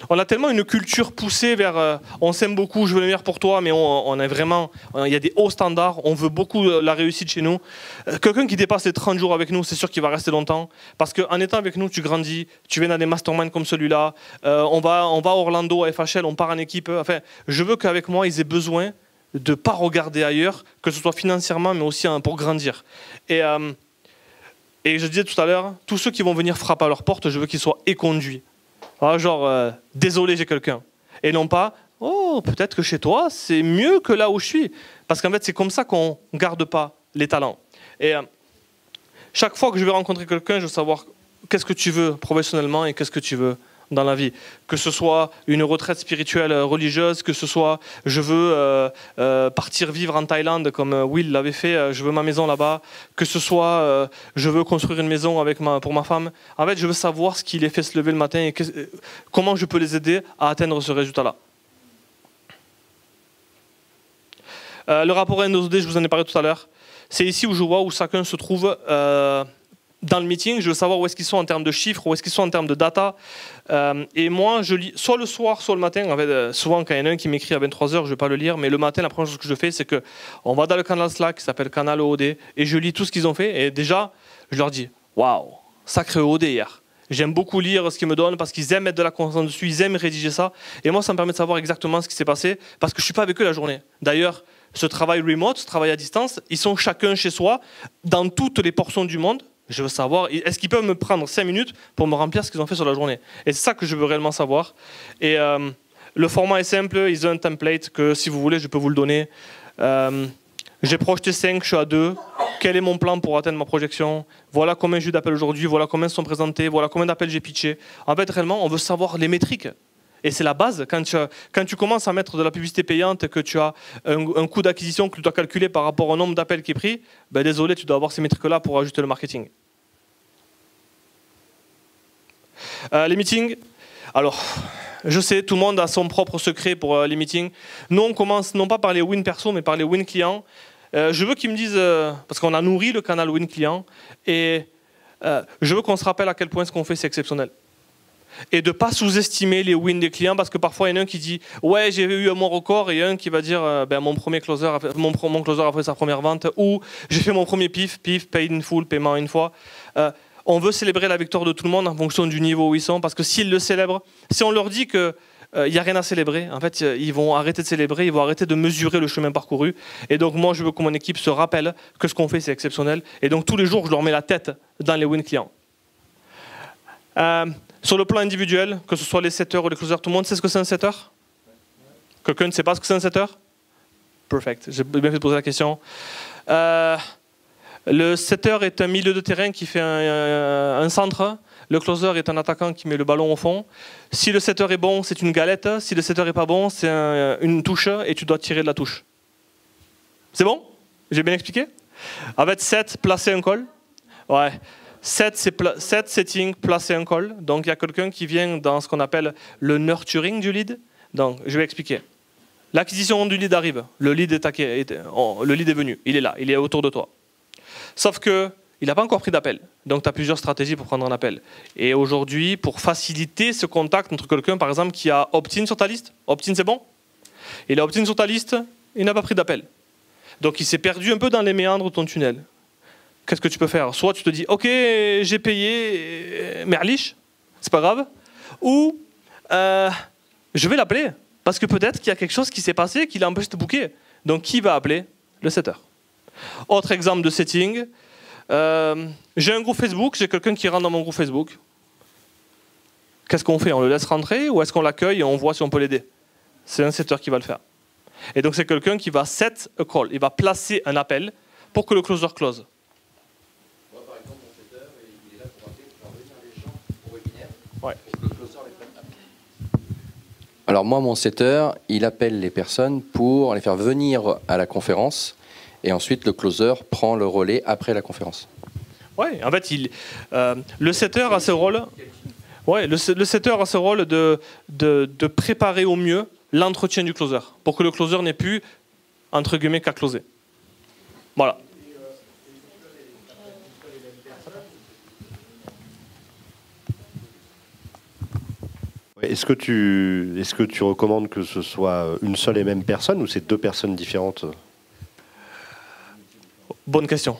on a tellement une culture poussée vers on s'aime beaucoup, je veux le meilleur pour toi, mais on est vraiment, il y a des hauts standards, on veut beaucoup la réussite chez nous. Quelqu'un qui dépasse les 30 jours avec nous, c'est sûr qu'il va rester longtemps, parce qu'en étant avec nous, tu grandis, tu viens dans des masterminds comme celui-là, on va à Orlando, à FHL, on part en équipe. Enfin, je veux qu'avec moi, ils aient besoin de ne pas regarder ailleurs, que ce soit financièrement, mais aussi pour grandir. Et je disais tout à l'heure, tous ceux qui vont venir frapper à leur porte, je veux qu'ils soient éconduits. Ah, genre, désolé, j'ai quelqu'un. Et non pas, oh, peut-être que chez toi, c'est mieux que là où je suis. Parce qu'en fait, c'est comme ça qu'on ne garde pas les talents. Et chaque fois que je vais rencontrer quelqu'un, je veux savoir qu'est-ce que tu veux professionnellement et qu'est-ce que tu veux dans la vie. Que ce soit une retraite spirituelle religieuse, que ce soit je veux partir vivre en Thaïlande comme Will l'avait fait, je veux ma maison là-bas, que ce soit je veux construire une maison pour ma femme. En fait, je veux savoir ce qui les fait se lever le matin et comment je peux les aider à atteindre ce résultat-là. Le rapport NOD, je vous en ai parlé tout à l'heure. C'est ici où je vois où chacun se trouve dans le meeting. Je veux savoir où est-ce qu'ils sont en termes de chiffres, où est-ce qu'ils sont en termes de data. Et moi, je lis soit le soir, soit le matin. En fait, souvent, quand il y en a un qui m'écrit à 23h, je ne vais pas le lire. Mais le matin, la première chose que je fais, c'est qu'on va dans le canal Slack qui s'appelle Canal OD et je lis tout ce qu'ils ont fait. Et déjà, je leur dis, waouh, sacré OD hier. J'aime beaucoup lire ce qu'ils me donnent parce qu'ils aiment mettre de la conscience dessus, ils aiment rédiger ça. Et moi, ça me permet de savoir exactement ce qui s'est passé parce que je ne suis pas avec eux la journée. D'ailleurs, ce travail remote, ce travail à distance, ils sont chacun chez soi, dans toutes les portions du monde, Je veux savoir, est-ce qu'ils peuvent me prendre 5 minutes pour me remplir ce qu'ils ont fait sur la journée? Et c'est ça que je veux réellement savoir. Et le format est simple, ils ont un template que si vous voulez, je peux vous le donner. J'ai projeté 5, je suis à 2. Quel est mon plan pour atteindre ma projection? Voilà combien j'ai eu d'appels aujourd'hui, voilà combien se sont présentés, voilà combien d'appels j'ai pitché. En fait, réellement, on veut savoir les métriques. Et c'est la base. Quand tu commences à mettre de la publicité payante, que tu as un coût d'acquisition que tu dois calculer par rapport au nombre d'appels qui est pris, ben désolé, tu dois avoir ces métriques-là pour ajuster le marketing. Les meetings. Alors, je sais, tout le monde a son propre secret pour les meetings. Nous, on commence non pas par les win perso, mais par les win clients. Je veux qu'ils me disent, parce qu'on a nourri le canal win client, et je veux qu'on se rappelle à quel point ce qu'on fait, c'est exceptionnel. Et de ne pas sous-estimer les wins des clients, parce que parfois il y en a un qui dit ouais, j'ai eu mon record, et un qui va dire ben, mon closer a fait sa première vente, ou j'ai fait mon premier pif, paid in full, paiement une fois. On veut célébrer la victoire de tout le monde en fonction du niveau où ils sont, parce que s'ils le célèbrent, si on leur dit qu'il n'y a rien à célébrer, en fait ils vont arrêter de célébrer, ils vont arrêter de mesurer le chemin parcouru. Et donc moi je veux que mon équipe se rappelle que ce qu'on fait c'est exceptionnel, et donc tous les jours je leur mets la tête dans les wins clients. Sur le plan individuel, que ce soit les setters ou les closers, tout le monde sait ce que c'est un setter? Quelqu'un ne sait pas ce que c'est un setter? Perfect, j'ai bien fait de poser la question. Le setter est un milieu de terrain qui fait un centre. Le closer est un attaquant qui met le ballon au fond. Si le setter est bon, c'est une galette. Si le setter n'est pas bon, c'est une touche et tu dois tirer de la touche. C'est bon? J'ai bien expliqué? En fait, set, placer un call. Ouais. Set, setting, placer un call. Donc, il y a quelqu'un qui vient dans ce qu'on appelle le nurturing du lead. Donc, je vais expliquer. L'acquisition du lead arrive. Le lead est venu. Il est là. Il est autour de toi. Sauf qu'il n'a pas encore pris d'appel. Donc, tu as plusieurs stratégies pour prendre un appel. Et aujourd'hui, pour faciliter ce contact entre quelqu'un, par exemple, qui a opt-in sur ta liste. Opt-in, c'est bon? Il a opt-in sur ta liste, il n'a pas pris d'appel. Donc, il s'est perdu un peu dans les méandres de ton tunnel. Qu'est-ce que tu peux faire? Soit tu te dis, ok, j'ai payé, merliche, c'est pas grave. Ou, je vais l'appeler. Parce que peut-être qu'il y a quelque chose qui s'est passé qui l'a empêché de booker. Donc, qui va appeler? Le setter. Autre exemple de setting. J'ai un groupe Facebook, j'ai quelqu'un qui rentre dans mon groupe Facebook. Qu'est-ce qu'on fait? On le laisse rentrer ou est-ce qu'on l'accueille et on voit si on peut l'aider? C'est un setter qui va le faire. Et donc, c'est quelqu'un qui va set a call. Il va placer un appel pour que le closer close. Alors moi, mon setter, il appelle les personnes pour les faire venir à la conférence, et ensuite le closer prend le relais après la conférence. Ouais, en fait, le setter a ce rôle. Ouais, le setter a ce rôle de préparer au mieux l'entretien du closer, pour que le closer n'ait plus entre guillemets qu'à closer. Voilà. Est-ce que tu recommandes que ce soit une seule et même personne ou c'est deux personnes différentes? Bonne question.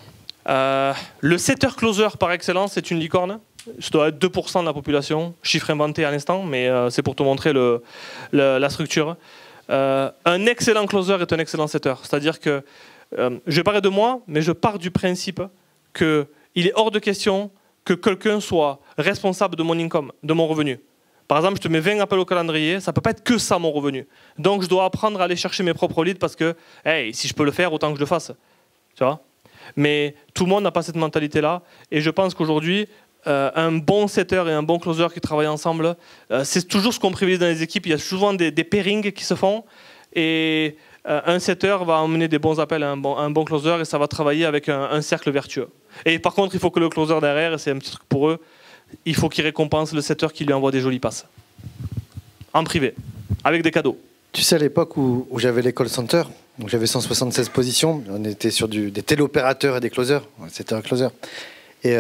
Le setter-closer par excellence, c'est une licorne. Ça doit être 2% de la population, chiffre inventé à l'instant, mais c'est pour te montrer la structure. Un excellent closer est un excellent setter. C'est-à-dire que, je vais parler de moi, mais je pars du principe qu'il est hors de question que quelqu'un soit responsable de mon income, de mon revenu. Par exemple, je te mets 20 appels au calendrier, ça ne peut pas être que ça mon revenu. Donc je dois apprendre à aller chercher mes propres leads parce que, hey, si je peux le faire, autant que je le fasse. Tu vois? Mais tout le monde n'a pas cette mentalité-là. Et je pense qu'aujourd'hui, un bon setter et un bon closer qui travaillent ensemble, c'est toujours ce qu'on privilégie dans les équipes. Il y a souvent des pairings qui se font. Et un setter va emmener des bons appels à un bon closer et ça va travailler avec un cercle vertueux. Et par contre, il faut que le closer derrière, et c'est un petit truc pour eux, il faut qu'il récompense le setter qui lui envoie des jolies passes. En privé, avec des cadeaux. Tu sais, à l'époque où j'avais les call centers, donc j'avais 176 positions, on était sur des téléopérateurs et des closers, c'était un closer. Et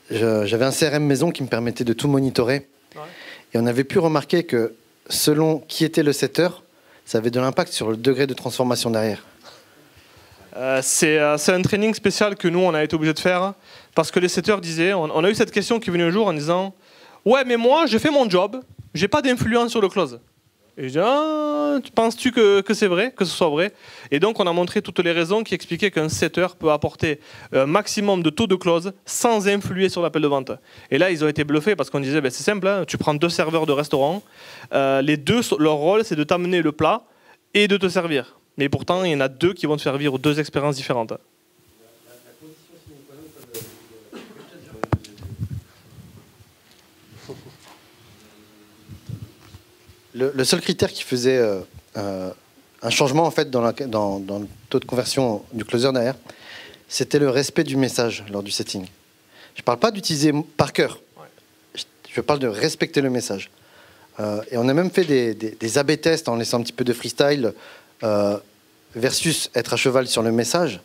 j'avais un CRM maison qui me permettait de tout monitorer. Ouais. Et on avait pu remarquer que selon qui était le setter, ça avait de l'impact sur le degré de transformation derrière. C'est un training spécial que nous, on a été obligé de faire parce que les setters disaient, on a eu cette question qui est venue un jour en disant « Ouais, mais moi, j'ai fait mon job, j'ai pas d'influence sur le close. » Et je dis, ah, penses-tu que c'est vrai, que ce soit vrai? Et donc, on a montré toutes les raisons qui expliquaient qu'un setter peut apporter un maximum de taux de close sans influer sur l'appel de vente. Et là, ils ont été bluffés parce qu'on disait, ben, c'est simple, hein, tu prends 2 serveurs de restaurant, les deux, leur rôle, c'est de t'amener le plat et de te servir. Mais pourtant, il y en a 2 qui vont te faire vivre 2 expériences différentes. Le seul critère qui faisait un changement en fait dans le taux de conversion du closer derrière, c'était le respect du message lors du setting. Je ne parle pas d'utiliser par cœur. Je parle de respecter le message. Et on a même fait des A/B tests en laissant un petit peu de freestyle versus être à cheval sur le message.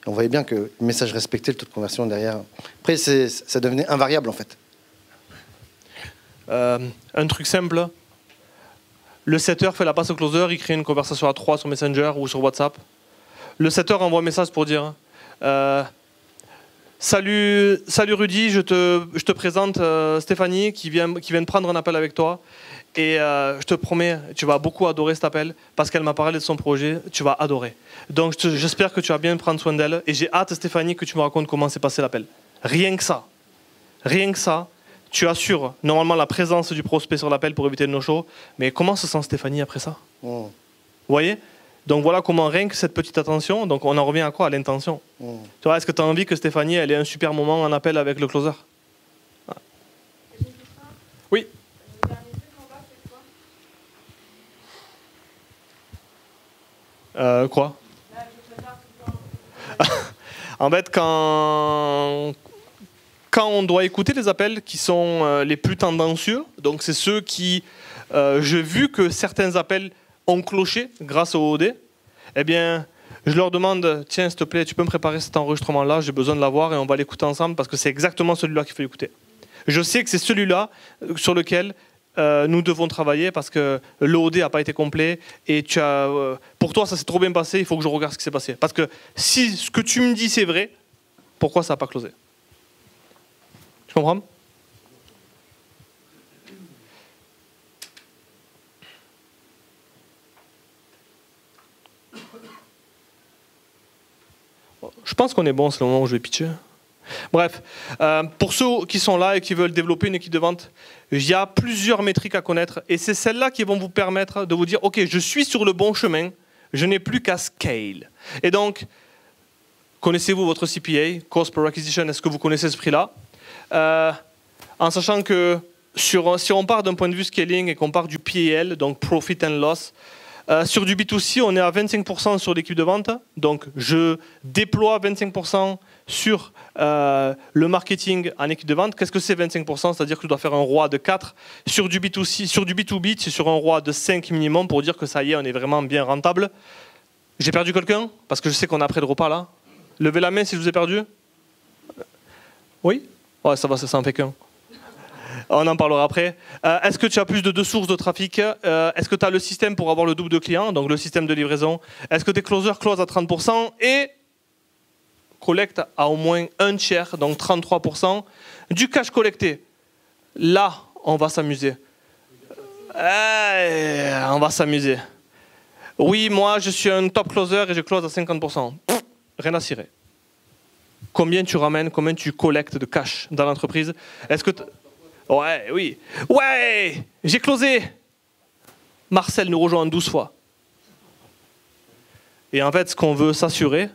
Et on voyait bien que le message respectait le taux de conversion derrière. Après, ça devenait invariable en fait. Un truc simple. Le setter fait la passe au closer, il crée une conversation à 3 sur Messenger ou sur WhatsApp. Le setter envoie un message pour dire salut Rudy, je te présente Stéphanie qui vient de prendre un appel avec toi. Et je te promets, tu vas beaucoup adorer cet appel parce qu'elle m'a parlé de son projet, tu vas adorer. Donc j'espère que tu vas bien prendre soin d'elle et j'ai hâte, Stéphanie, que tu me racontes comment s'est passé l'appel. Rien que ça. Rien que ça. Tu assures normalement la présence du prospect sur l'appel pour éviter le no-show. Mais comment se sent Stéphanie après ça? Vous voyez? Donc voilà comment rien que cette petite attention, donc on en revient à quoi? À l'intention. Tu vois, est-ce que tu as envie que Stéphanie elle ait un super moment en appel avec le closer? Oui. Quoi? En fait, quand on doit écouter les appels qui sont les plus tendancieux, donc c'est ceux qui, j'ai vu que certains appels ont cloché grâce au OD, eh bien, je leur demande, tiens, s'il te plaît, tu peux me préparer cet enregistrement-là, j'ai besoin de l'avoir et on va l'écouter ensemble parce que c'est exactement celui-là qu'il faut écouter. Je sais que c'est celui-là sur lequel nous devons travailler parce que l'OD n'a pas été complet et pour toi, ça s'est trop bien passé, il faut que je regarde ce qui s'est passé. Parce que si ce que tu me dis, c'est vrai, pourquoi ça n'a pas closé? Tu comprends? Je pense qu'on est bon, c'est le moment où je vais pitcher. Bref, pour ceux qui sont là et qui veulent développer une équipe de vente, il y a plusieurs métriques à connaître et c'est celles-là qui vont vous permettre de vous dire « Ok, je suis sur le bon chemin, je n'ai plus qu'à scale ». Et donc, connaissez-vous votre CPA, Cost Per Acquisition, est-ce que vous connaissez ce prix-là? En sachant que si on part d'un point de vue scaling et qu'on part du PL, donc Profit and Loss, sur du B2C, on est à 25% sur l'équipe de vente. Donc, je déploie 25% sur le marketing en équipe de vente. Qu'est-ce que c'est 25%? C'est-à-dire que tu dois faire un ROI de 4. Sur du B2C, sur du B2B, c'est sur un ROI de 5 minimum pour dire que ça y est, on est vraiment bien rentable. J'ai perdu quelqu'un? Parce que je sais qu'on a après le repas là. Levez la main si je vous ai perdu. Oui? Ouais, ça va, ça en fait qu'un. On en parlera après. Est-ce que tu as plus de 2 sources de trafic? Est-ce que tu as le système pour avoir le double de clients, donc le système de livraison? Est-ce que tes closers closent à 30% et collectent à au moins un tiers, donc 33%, du cash collecté? Là, on va s'amuser. On va s'amuser. Oui, moi, je suis un top closer et je close à 50%. Rien à cirer. Combien tu ramènes, combien tu collectes de cash dans l'entreprise? Est-ce que ouais, oui. Ouais, j'ai closé. Marcel nous rejoint 12 fois. Et en fait, ce qu'on veut s'assurer,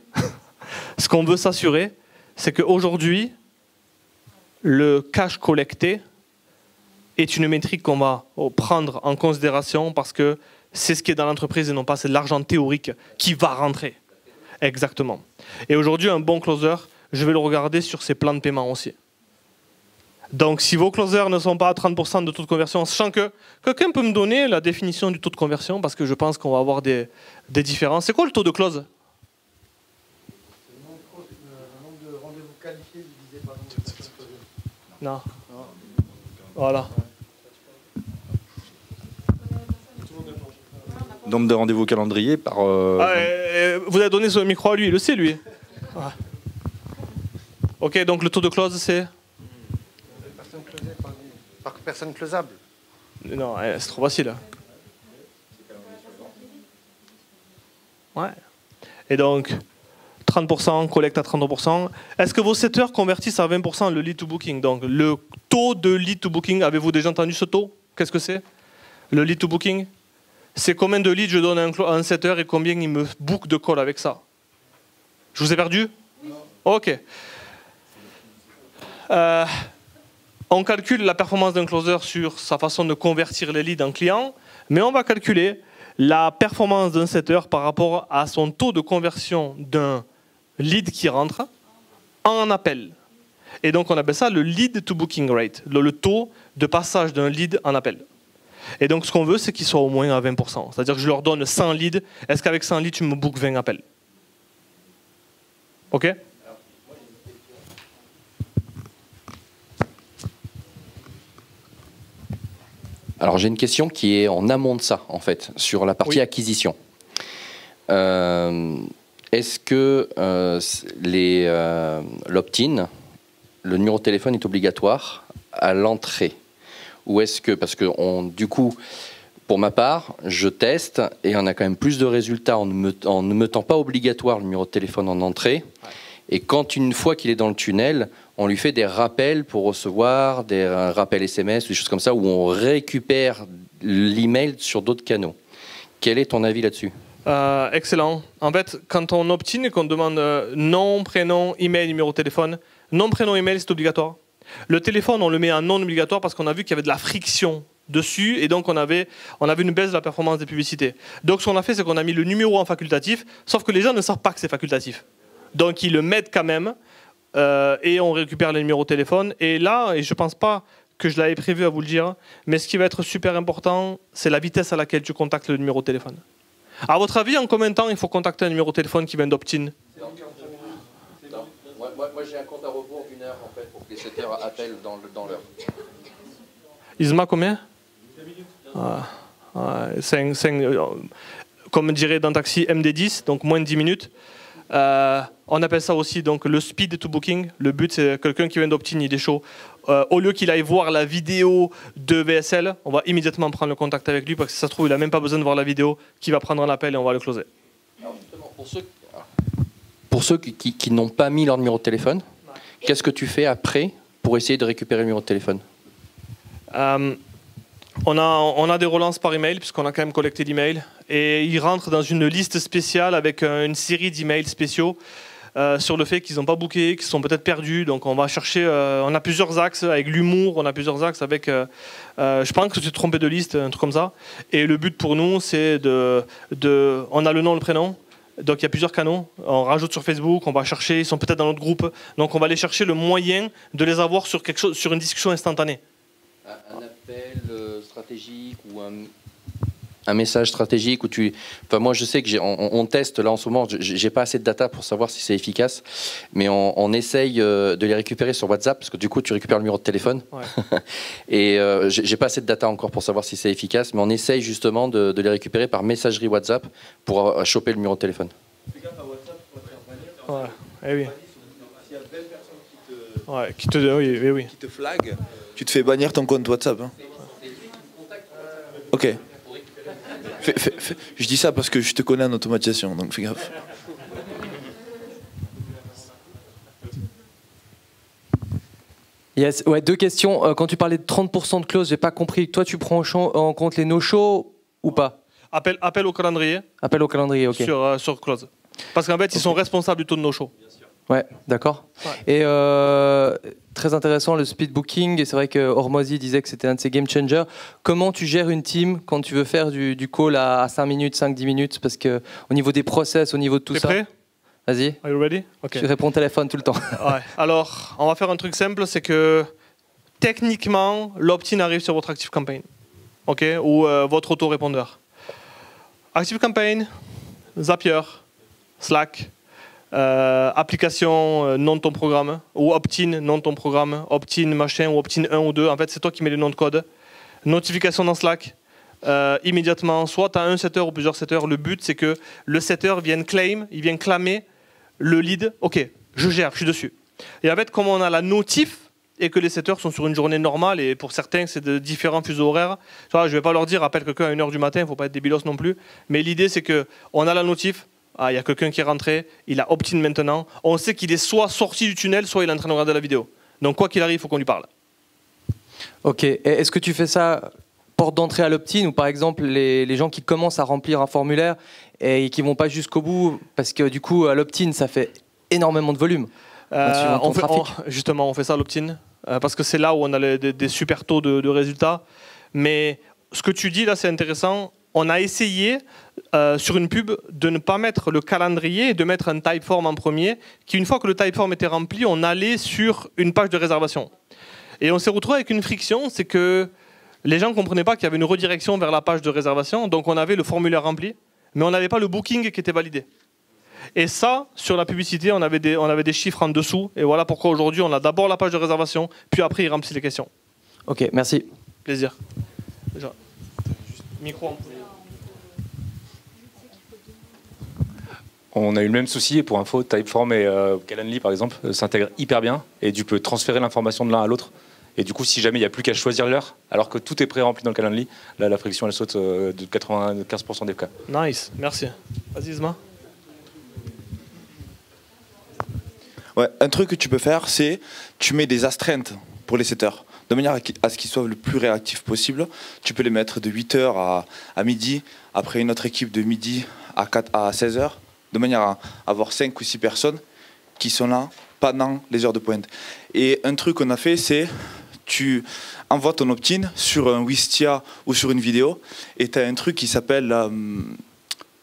c'est qu'aujourd'hui, le cash collecté est une métrique qu'on va prendre en considération parce que c'est ce qui est dans l'entreprise et non pas c'est l'argent théorique qui va rentrer. Exactement. Et aujourd'hui, un bon closer, je vais le regarder sur ses plans de paiement aussi. Donc, si vos closers ne sont pas à 30% de taux de conversion, sachant que quelqu'un peut me donner la définition du taux de conversion, parce que je pense qu'on va avoir des différences. C'est quoi le taux de close? C'est le nombre de rendez-vous qualifiés divisé par le nombre de personnes closées. Non. Voilà. Nombre de rendez-vous calendrier par... vous avez donné ce micro à lui, il le sait lui. Ouais. Ok, donc le taux de close c'est Par personne closable. Non, c'est trop facile. Ouais. Et donc, 30%, collecte à 30%. Est-ce que vos setters convertissent à 20% le lead to booking? Donc, le taux de lead to booking, avez-vous déjà entendu ce taux? Qu'est-ce que c'est? Le lead to booking? C'est combien de leads je donne à un setter et combien il me book de call avec ça? Je vous ai perdu? Ok. On calcule la performance d'un closer sur sa façon de convertir les leads en clients, mais on va calculer la performance d'un setter par rapport à son taux de conversion d'un lead qui rentre en appel. Et donc on appelle ça le lead to booking rate, le taux de passage d'un lead en appel. Et donc ce qu'on veut, c'est qu'il soit au moins à 20%. C'est-à-dire que je leur donne 100 leads. Est-ce qu'avec 100 leads, tu me bookes 20 appels? Ok? Alors j'ai une question qui est en amont de ça, en fait, sur la partie acquisition. Est-ce que l'opt-in, le numéro de téléphone est obligatoire à l'entrée? Ou est-ce que, parce que du coup, pour ma part, je teste et on a quand même plus de résultats en ne mettant pas obligatoire le numéro de téléphone en entrée. Et quand une fois qu'il est dans le tunnel, on lui fait des rappels pour recevoir, des rappels SMS, des choses comme ça, où on récupère l'email sur d'autres canaux. Quel est ton avis là-dessus? Excellent. En fait, quand on opt-in et qu'on demande nom, prénom, email, numéro de téléphone, nom, prénom, email, c'est obligatoire. Le téléphone, on le met en non obligatoire parce qu'on a vu qu'il y avait de la friction dessus et donc on avait une baisse de la performance des publicités. Donc ce qu'on a fait, c'est qu'on a mis le numéro en facultatif, sauf que les gens ne savent pas que c'est facultatif. Donc ils le mettent quand même et on récupère le numéro de téléphone. Et là, et je ne pense pas que je l'avais prévu à vous le dire, mais ce qui va être super important, c'est la vitesse à laquelle tu contactes le numéro de téléphone. À votre avis, en combien de temps il faut contacter un numéro de téléphone qui vient d'opt-in? Moi j'ai un compte à rebours d'une heure en fait pour que les setters appellent dans l'heure. Isma, combien? Comme dirait dans Taxi, MD10, donc moins de 10 minutes. On appelle ça aussi donc, le speed to booking. Le but, c'est quelqu'un qui vient d'opt-in, il est chaud. Au lieu qu'il aille voir la vidéo de VSL, on va immédiatement prendre le contact avec lui parce que ça se trouve, il n'a même pas besoin de voir la vidéo, qui va prendre un appel et on va le closer. Alors justement, pour ceux qui n'ont pas mis leur numéro de téléphone, qu'est-ce que tu fais après pour essayer de récupérer le numéro de téléphone? On a des relances par email, puisqu'on a quand même collecté l'email. Et ils rentrent dans une liste spéciale avec une série d'emails spéciaux sur le fait qu'ils n'ont pas booké, qu'ils sont peut-être perdus. Donc on va chercher, on a plusieurs axes avec l'humour, on a plusieurs axes avec, je pense que tu t'es trompé de liste, un truc comme ça. Et le but pour nous, c'est on a le nom, le prénom. Donc il y a plusieurs canaux, on rajoute sur Facebook, on va chercher, ils sont peut-être dans notre groupe. Donc on va aller chercher le moyen de les avoir sur quelque chose, sur une discussion instantanée. Un appel stratégique ou un message stratégique où enfin moi je sais que on teste là en ce moment, j'ai pas assez de data pour savoir si c'est efficace, mais on essaye de les récupérer sur WhatsApp parce que du coup tu récupères le numéro de téléphone. Ouais. Et j'ai pas assez de data encore pour savoir si c'est efficace, mais on essaye justement de les récupérer par messagerie WhatsApp pour choper le numéro de téléphone. Ouais. Eh oui. S'il y a 20 personnes qui te flaguent, tu te fais bannir ton compte WhatsApp. Hein. Ok. Je dis ça parce que je te connais en automatisation, donc fais gaffe. Yes. Ouais, deux questions. Quand tu parlais de 30% de close, j'ai pas compris. Toi, tu prends en compte les no-shows ou pas? Appel au calendrier. Appel au calendrier, ok. Sur close. Parce qu'en fait, ils sont responsables du taux de no-show. Ouais, d'accord. Ouais. Et très intéressant le speed booking. Et c'est vrai que Hormozy disait que c'était un de ses game changers. Comment tu gères une team quand tu veux faire du call à 5 minutes, 5-10 minutes? Parce que au niveau des process, au niveau de tout ça. T'es prêt? Vas-y. Are you ready? Okay. Tu réponds au téléphone tout le temps. Ouais. Alors, on va faire un truc simple, c'est que techniquement, l'opt-in arrive sur votre Active Campaign, ok, ou votre autorépondeur. Active Campaign, Zapier, Slack. Application non de ton programme ou opt-in non de ton programme, opt-in machin ou opt-in 1 ou 2, en fait c'est toi qui mets les noms de code. Notification dans Slack, immédiatement, soit tu as un setter ou plusieurs setters, le but c'est que le setter vienne clamer le lead, ok, je gère, je suis dessus. Et en fait comme on a la notif et que les setters sont sur une journée normale et pour certains c'est de différents fuseaux horaires, je ne vais pas leur dire appelle quelqu'un à 1h du matin, il ne faut pas être débilos non plus, mais l'idée c'est qu'on a la notif, Ah, il y a quelqu'un qui est rentré, il a opt-in maintenant. On sait qu'il est soit sorti du tunnel, soit il est en train de regarder la vidéo. Donc quoi qu'il arrive, il faut qu'on lui parle. Ok. Et est-ce que tu fais ça porte d'entrée à l'opt-in ou par exemple les gens qui commencent à remplir un formulaire et qui vont pas jusqu'au bout parce que du coup à l'opt-in ça fait énormément de volume. Justement, on fait ça à l'opt-in parce que c'est là où on a des super taux de résultats. Mais ce que tu dis là, c'est intéressant. On a essayé sur une pub de ne pas mettre le calendrier et de mettre un typeform en premier, qui une fois que le typeform était rempli, on allait sur une page de réservation. Et on s'est retrouvé avec une friction, c'est que les gens ne comprenaient pas qu'il y avait une redirection vers la page de réservation, donc on avait le formulaire rempli, mais on n'avait pas le booking qui était validé. Et ça, sur la publicité, on avait des chiffres en dessous, et voilà pourquoi aujourd'hui on a d'abord la page de réservation, puis après il remplit les questions. Ok, merci. Plaisir. Micro en premier. On a eu le même souci, et pour info, Typeform et Calendly par exemple s'intègrent hyper bien et tu peux transférer l'information de l'un à l'autre. Et du coup, si jamais il n'y a plus qu'à choisir l'heure, alors que tout est pré-rempli dans le Calendly, là la friction elle saute de 95% des cas. Nice, merci. Vas-y Isma. Ouais, un truc que tu peux faire, c'est tu mets des astreintes pour les setters, de manière à ce qu'ils soient le plus réactifs possible. Tu peux les mettre de 8h à midi, après une autre équipe de midi à 16h, de manière à avoir 5 ou 6 personnes qui sont là pendant les heures de pointe. Et un truc qu'on a fait, c'est tu envoies ton opt-in sur un Wistia ou sur une vidéo et tu as un truc qui s'appelle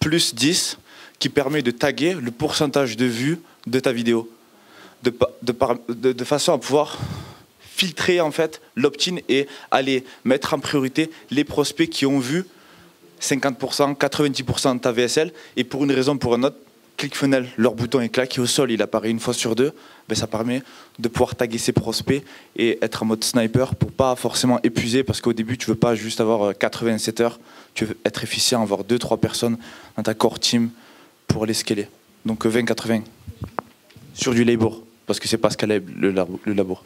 plus 10 qui permet de taguer le pourcentage de vues de ta vidéo de façon à pouvoir filtrer en fait l'opt-in et aller mettre en priorité les prospects qui ont vu 50%, 90% de ta VSL et pour une raison ou pour une autre, ClickFunnels, leur bouton est claqué au sol, il apparaît une fois sur deux, ben ça permet de pouvoir taguer ses prospects et être en mode sniper pour pas forcément épuiser parce qu'au début tu veux pas juste avoir 87 heures, tu veux être efficient, avoir 2-3 personnes dans ta core team pour les scaler. Donc 20-80 sur du labor parce que c'est pas scalable le labor.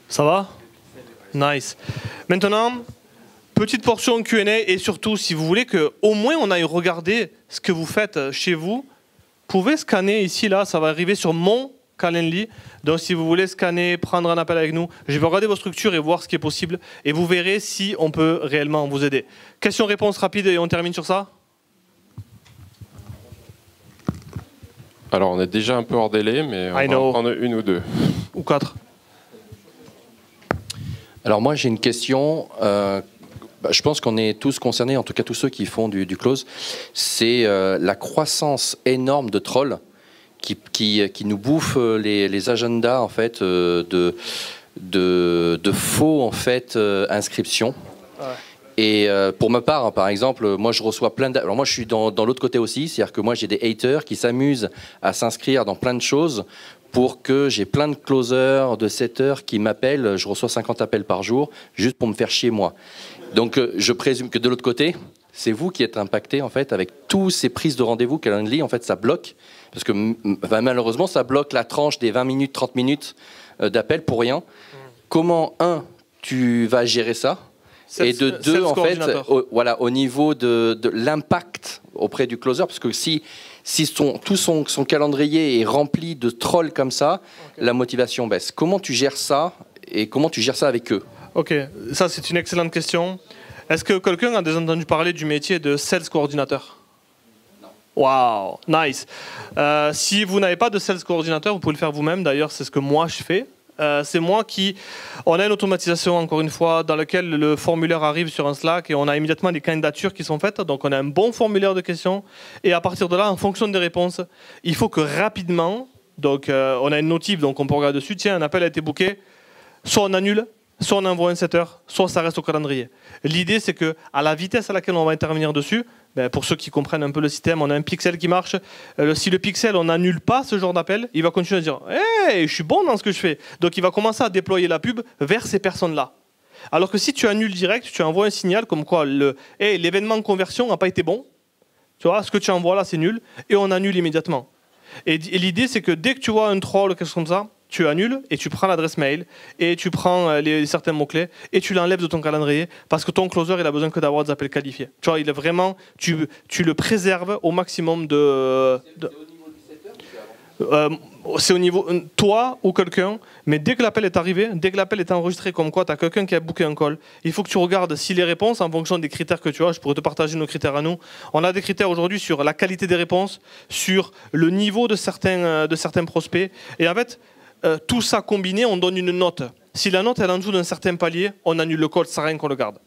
Ça va? Nice. Maintenant, petite portion Q&A et surtout, si vous voulez qu'au moins on aille regarder ce que vous faites chez vous, pouvez scanner ici, là, ça va arriver sur mon Calendly. Donc si vous voulez scanner, prendre un appel avec nous, je vais regarder vos structures et voir ce qui est possible. Et vous verrez si on peut réellement vous aider. Question-réponse rapide et on termine sur ça. Alors on est déjà un peu hors délai, mais on va en prendre une ou deux. Ou 4. Alors moi j'ai une question, je pense qu'on est tous concernés, en tout cas tous ceux qui font du close, c'est la croissance énorme de trolls qui nous bouffent les agendas en fait, de faux en fait, inscriptions. Ouais. Et pour ma part, hein, par exemple, moi je reçois plein alors moi je suis dans l'autre côté aussi, c'est-à-dire que moi j'ai des haters qui s'amusent à s'inscrire dans plein de choses pour que j'ai plein de closers, de setters qui m'appellent. Je reçois 50 appels par jour juste pour me faire chier moi. Donc je présume que de l'autre côté, c'est vous qui êtes impacté en fait avec tous ces prises de rendez-vous Calendly. En fait, ça bloque parce que malheureusement, ça bloque la tranche des 20 minutes, 30 minutes d'appel pour rien. Comment tu vas gérer ça? Et de deux, en fait, au niveau de l'impact auprès du closer, parce que si tout son calendrier est rempli de trolls comme ça, la motivation baisse. Comment tu gères ça et comment tu gères ça avec eux? Ok, ça c'est une excellente question. Est-ce que quelqu'un a déjà entendu parler du métier de sales coordinateur? Non. Wow, nice. Si vous n'avez pas de sales coordinateur, vous pouvez le faire vous-même. D'ailleurs, c'est ce que moi je fais. C'est moi qui... On a une automatisation, encore une fois, dans laquelle le formulaire arrive sur un Slack et on a immédiatement des candidatures qui sont faites. Donc, on a un bon formulaire de questions. Et à partir de là, en fonction des réponses, il faut que rapidement... Donc, on a une notif, donc on peut regarder dessus. Tiens, un appel a été booké. Soit on annule, soit on envoie un setter, soit ça reste au calendrier. L'idée, c'est qu'à la vitesse à laquelle on va intervenir dessus, ben pour ceux qui comprennent un peu le système, on a un pixel qui marche. Si le pixel, on n'annule pas ce genre d'appel, il va continuer à dire « Hey, je suis bon dans ce que je fais ». Donc il va commencer à déployer la pub vers ces personnes-là. Alors que si tu annules direct, tu envoies un signal comme quoi l'événement de conversion n'a pas été bon. Tu vois, ce que tu envoies là, c'est nul. Et on annule immédiatement. Et l'idée, c'est que dès que tu vois un troll ou quelque chose comme ça, tu annules et tu prends l'adresse mail et tu prends certains mots-clés et tu l'enlèves de ton calendrier parce que ton closer, il a besoin que d'avoir des appels qualifiés. Tu vois, il est vraiment, tu le préserves au maximum c'est au niveau toi ou quelqu'un, mais dès que l'appel est arrivé, dès que l'appel est enregistré comme quoi tu as quelqu'un qui a booké un call, il faut que tu regardes si les réponses, en fonction des critères que tu as, je pourrais te partager nos critères à nous. On a des critères aujourd'hui sur la qualité des réponses, sur le niveau de certains prospects. Et en fait, tout ça combiné, on donne une note. Si la note est en dessous d'un certain palier, on annule le call, ça sert à rien qu'on le garde.